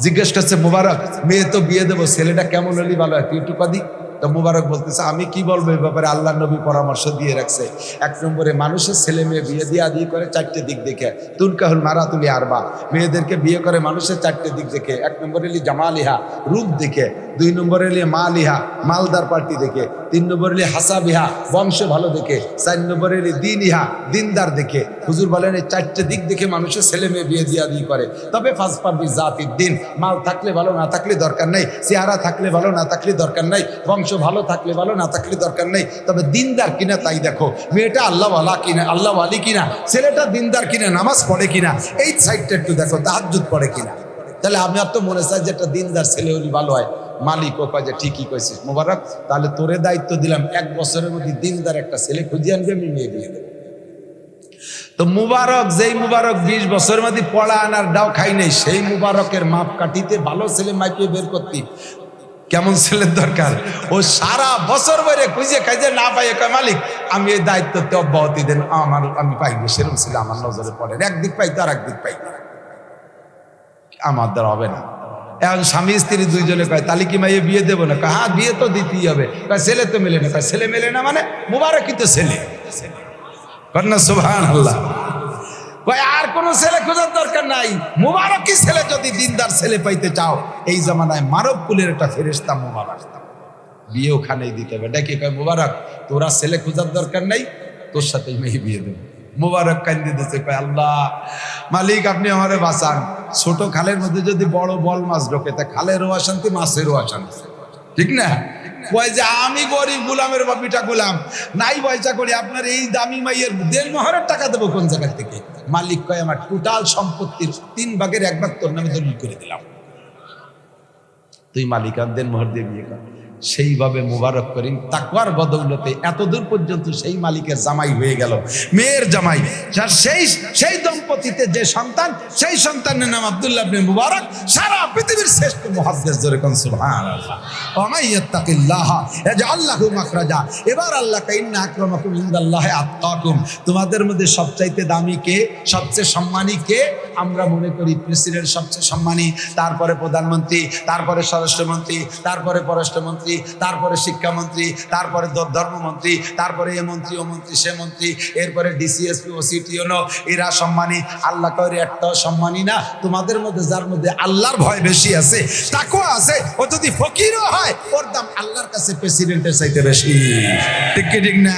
জিজ্ঞেস করছে, মুবারক, মেয়ে তো বিয়ে দেবো, ছেলেটা কেমন হলি ভালো হয়, তুই একটু কদি। তো মুবারক বলতেছে, আমি কি বলবো এই ব্যাপারে, আল্লাহ নবী পরামর্শ দিয়ে রাখছে। 1 নম্বরে, মানুষের ছেলে মেয়ে বিয়ে দিয়ে আদি করে 4টে দিক দেখে, তুনকাহুল মারাতুলি আরবা, মেয়েদেরকে বিয়ে করে মানুষের 4টে দিক দেখে। 1 নম্বরে জামালিহা, রূপ দেখে। 2 নম্বরে মালিহা, মালদার পার্টি দেখে। 3 নম্বরে হাসাবিহা, বংশ ভালো দেখে। 4 নম্বরে দিনইহা, দিনদার দেখে। হুজুর বলেন, এই 4টে দিক দেখে মানুষের ছেলে মেয়ে বিয়ে দিয়ে আদি করে। তবে ফাজফার বি জাতির দিন, মাল থাকলে ভালো, না থাকলে দরকার নাই, চেহারা থাকলে ভালো, না থাকলে দরকার নাই, বংশ ভালো থাকলে ভালো, না থাকলে দরকার নেই, তবে দিনদার কিনা তাই দেখো, মেয়েটা আল্লাহওয়ালা কিনা, আল্লাহওয়ালি কিনা, ছেলেটা দিনদার কিনা, নামাজ পড়ে কিনা, এই সাইডটা একটু দেখো, তাহাজ্জুদ পড়ে কিনা। তাহলে আমি আর তো মনে চাই যে একটা দিনদার ছেলে হলে ভালো হয়। মালিকও কয় যে ঠিকই কইছিস মোবারক, তাহলে তোরে দায়িত্ব দিলাম 1 বছরের মধ্যে দিনদার একটা ছেলে খুঁজে আনবি, আমি মেয়ে বিয়ে দেবো। তো মুবারক, যেই মুবারক 20 বছরের মধ্যে পড়া আনার ডাও খাই নেই, সেই মুবারকের মাপ কাটিতে ভালো ছেলে মাইকে বের করতি। কেমন ছেলের দরকার? ও সারা বছর ধরে খুঁজে খাইজে না পাই, কয় মালিক আমি এই দায়িত্বতে অব্যাহতি দেন, আমি পাইনি, সেরকম ছিল আমার নজরে পড়ে, একদিক পাই তো আর একদিক পাই, আমার দ্বারা হবে না। এখন স্বামী স্ত্রী দুইজনে কয় তাহলে কি মাইয়ে বিয়ে দেবো না? হ্যাঁ বিয়ে তো দিতেই হবে। কয় ছেলে তো মেলে না। কয় ছেলে মেলে না মানে? মুবারকই তো ছেলে। কন্যা সুবহানাল্লাহ। কয় আর কোন ছেলে খোঁজার দরকার নাই, মুবারকই ছেলে। যদি দিনদার ছেলে পাইতে চাও, এই জামানায় মানব কুলের একটা ফেরেশতা মুবারক, বিয়ে ওখানেই দিতে হবে। ডাকি কয় মুবারক তোরা ছেলে খোঁজার দরকার নাই, তোর সাথে মেয়ে বিয়ে দেবো। মুবারক কান্দি দিতেছে, কয় আল্লাহ মালিক আপনি আমারে বাঁচান, ছোট খালের মধ্যে যদি বড় বল মাছ ঢোকে, তা খালেরও অশান্তি, মাছেরও অশান্তি, ঠিক না? কয় যে আমি গরিব গোলামের বাপিটা গোলাম, নাই পয়সা করি, আপনার এই দামি মাইয়ের দেড়মোহরের টাকা দেবো কোন জায়গা থেকে? মালিক কয় আমার টোটাল সম্পত্তির 3 ভাগের 1 ভাগ তোর নামে দলিল করে দিলাম, তুই মালিক আর দেড়মোহর দিয়ে বিয়ে কর। সেইভাবে মুবারক করিম তাকওয়ার বদৌলতে এতদূর পর্যন্ত সেই মালিকের জামাই হয়ে গেল, মেয়ের জামাই। সেই দম্পতিতে যে সন্তান, সেই সন্তানের নাম আব্দুল্লাহ ইবনে মুবারক, সারা পৃথিবীর শ্রেষ্ঠ মুহাদ্দিস। জোরে কোন সুবহানাল্লাহ। ওয়া মান ইয়াত্তাকিল্লাহ ইয়াজআল লাহু মাখরাজা। এবার আল্লাহ কয় ইন্না আকরামাকুম ইনদাল্লাহি আতকাকুম। তোমাদের মধ্যে সবচাইতে দামি কে, সবচেয়ে সম্মানী কে? আমরা মনে করি প্রেসিডেন্ট সবচেয়ে সম্মানী, তারপরে প্রধানমন্ত্রী, তারপরে স্বরাষ্ট্রমন্ত্রী, তারপরে পররাষ্ট্রমন্ত্রী, তারপরে শিক্ষামন্ত্রী, তারপরে ধর্মমন্ত্রী, তারপরে এ মন্ত্রী ও মন্ত্রী সে মন্ত্রী, এরপরে ডিসিএসপি ও সিটিও, এরা সম্মানী। আল্লাহ কয় একটাও সম্মানী না। তোমাদের মধ্যে যার মধ্যে আল্লাহর ভয় বেশি আছে, তাকওয়া আছে, ও যদি ফকিরও হয়, ওর দাম আল্লাহর কাছে প্রেসিডেন্টের চাইতে বেশি, ঠিক কি ঠিক না?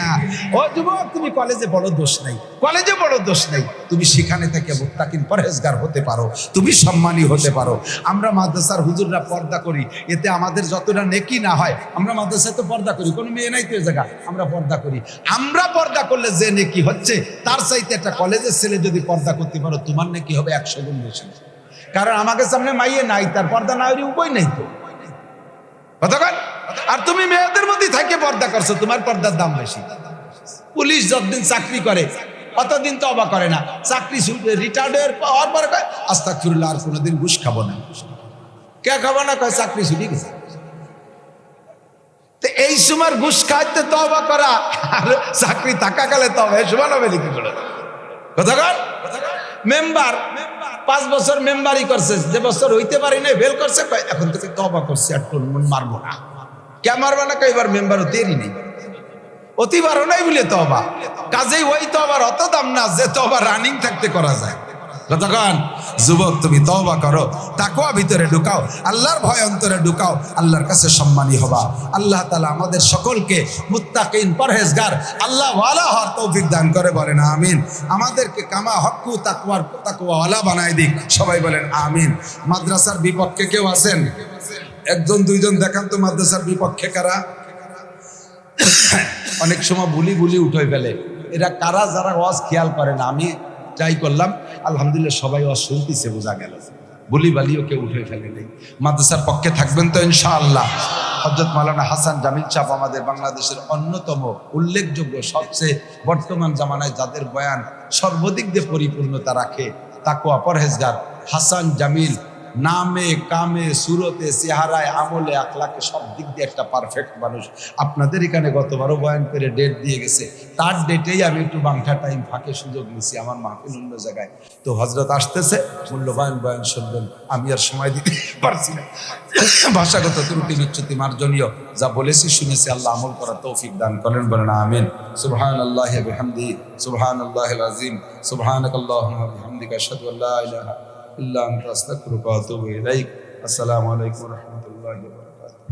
ও যুবক, তুমি কলেজে বড় দোষ নাই, কলেজে বড় দোষ নাই, তুমি সেখানে থেকে মুত্তাকিন পরহেজগার হতে পারো, তুমি সম্মানী হতে পারো। আমরা মাদ্রাসার হুজুররা পর্দা করি, এতে আমাদের যতটা নেকি না হয়, আমরা মাদ্রাসায় তো পর্দা করি, কোনো মেয়ে নাই তো এ জায়গা, আমরা পর্দা করি। আমরা পর্দা করলে যে নেকি হচ্ছে, তার চাইতে একটা কলেজের ছেলে যদি পর্দা করতে পারো, তোমার নেকি হবে 100 গুণ বেশি। কারণ আমাকে সামনে মাইয়ে নাই, তার পর্দা না হলে উপায় নেই তো, কতক্ষণ। আর তুমি মেয়েদের মধ্যে থাকে পর্দা করছো, তোমার পর্দার দাম বেশি। পুলিশ যতদিন চাকরি করে অতদিন তো অবাক করে না, চাকরি রিটায়ার্ডের হওয়ার পরে কয় আস্তাগফিরুল্লাহ, আর কোনোদিন ঘুষ খাবো না। কে খাবো না? কয় চাকরি ছুটি গেছে। তো এই সময় ঘুষ খাইতে তওবা করা আর চাকরি থাকাকালে তওবা সমান হবে কি করে? কতক্ষণ মেম্বার 5 বছর মেম্বারই করছে, যে বছর হইতে পারি না ফেল করছে, এখন থেকে তওবা করছে, আর তোর মন মারবো না। কে মারবে না? কয় এবার মেম্বার হতেই নেই, অতিবারও নাই বলে তওবা। কাজেই ওই তওবার অত দাম না যে তওবা রানিং থাকতে করা যায়। কতক্ষণ যুবক, তুমি তওবা করো, তাকওয়া ভিতরে ঢুকাও, আল্লাহর ভয় অন্তরে ঢুকাও, আল্লাহর কাছে সম্মানী হবা। আল্লাহ তাআলা আমাদের সকলকে মুত্তাকিন পরহেজগার আল্লাহ ওয়ালা হওয়ার তৌফিক দান করে, বলেন আমিন। আমাদেরকে কামা হক্কু তাকওয়া ওয়ালা বানায় দিক, সবাই বলেন আমিন। মাদ্রাসার বিপক্ষে কেউ আছেন? 1 2 জন দেখান তো মাদ্রাসার বিপক্ষে কারা। অনেক সময় বুলি উঠে ফেলে, এরা কারা? যারা ওয়াজ খেয়াল করে না। আমি যাই করলাম, আলহামদুলিল্লাহ সবাই ওয়াজ শুনতেছে, বোঝা গেল। বুলি বালিও কেউ উঠে ফেলে নেই। মাদ্রাসার পক্ষে থাকবেন তো ইনশাআল্লাহ। হযরত মাওলানা হাসান জামিল সাহেব আমাদের বাংলাদেশের অন্যতম উল্লেখযোগ্য, সবচেয়ে বর্তমান জামানায় যাদের বয়ান সর্বদিক দিয়ে পরিপূর্ণতা রাখে, তাকওয়া পরহেজগার হাসান জামিল, নামে কামে সুরতে চেহারায় আমলে আখলাকে সব দিক দিয়ে একটা পারফেক্ট মানুষ। আপনাদের এখানে গতবারও বয়ান করে ডেট দিয়ে গেছে, তার ডেটেই আমি একটু বাংলা টাইম ফাঁকে সুযোগ নিছি, আমার মাহফিল অন্য জায়গায়। তো হযরত আসতেছে, মূল্যবান বয়ান শুনবেন, আমি আর সময় দিতে পারছি না, ভাষাগত ত্রুটি বিচ্যুতি মার্জনীয়। যা বলেছি শুনেছি, আল্লাহ আমল করার তৌফিক দান করেন, বলেন আমিন। সুবহানাল্লাহি ওয়া বিহামদিহি সুবহানাল্লাহিল আযীম সুবহানাকাল্লাহুম্মা ওয়া বিহামদিকা আশহাদু আল্লা ইলাহা ইল্লা আনতা আস্তাগফিরুকা ওয়া আতুবু ইলাইক। আসসালামু আলাইকুম ওয়া রাহমাতুল্লাহি ওয়া বারাকাতুহু।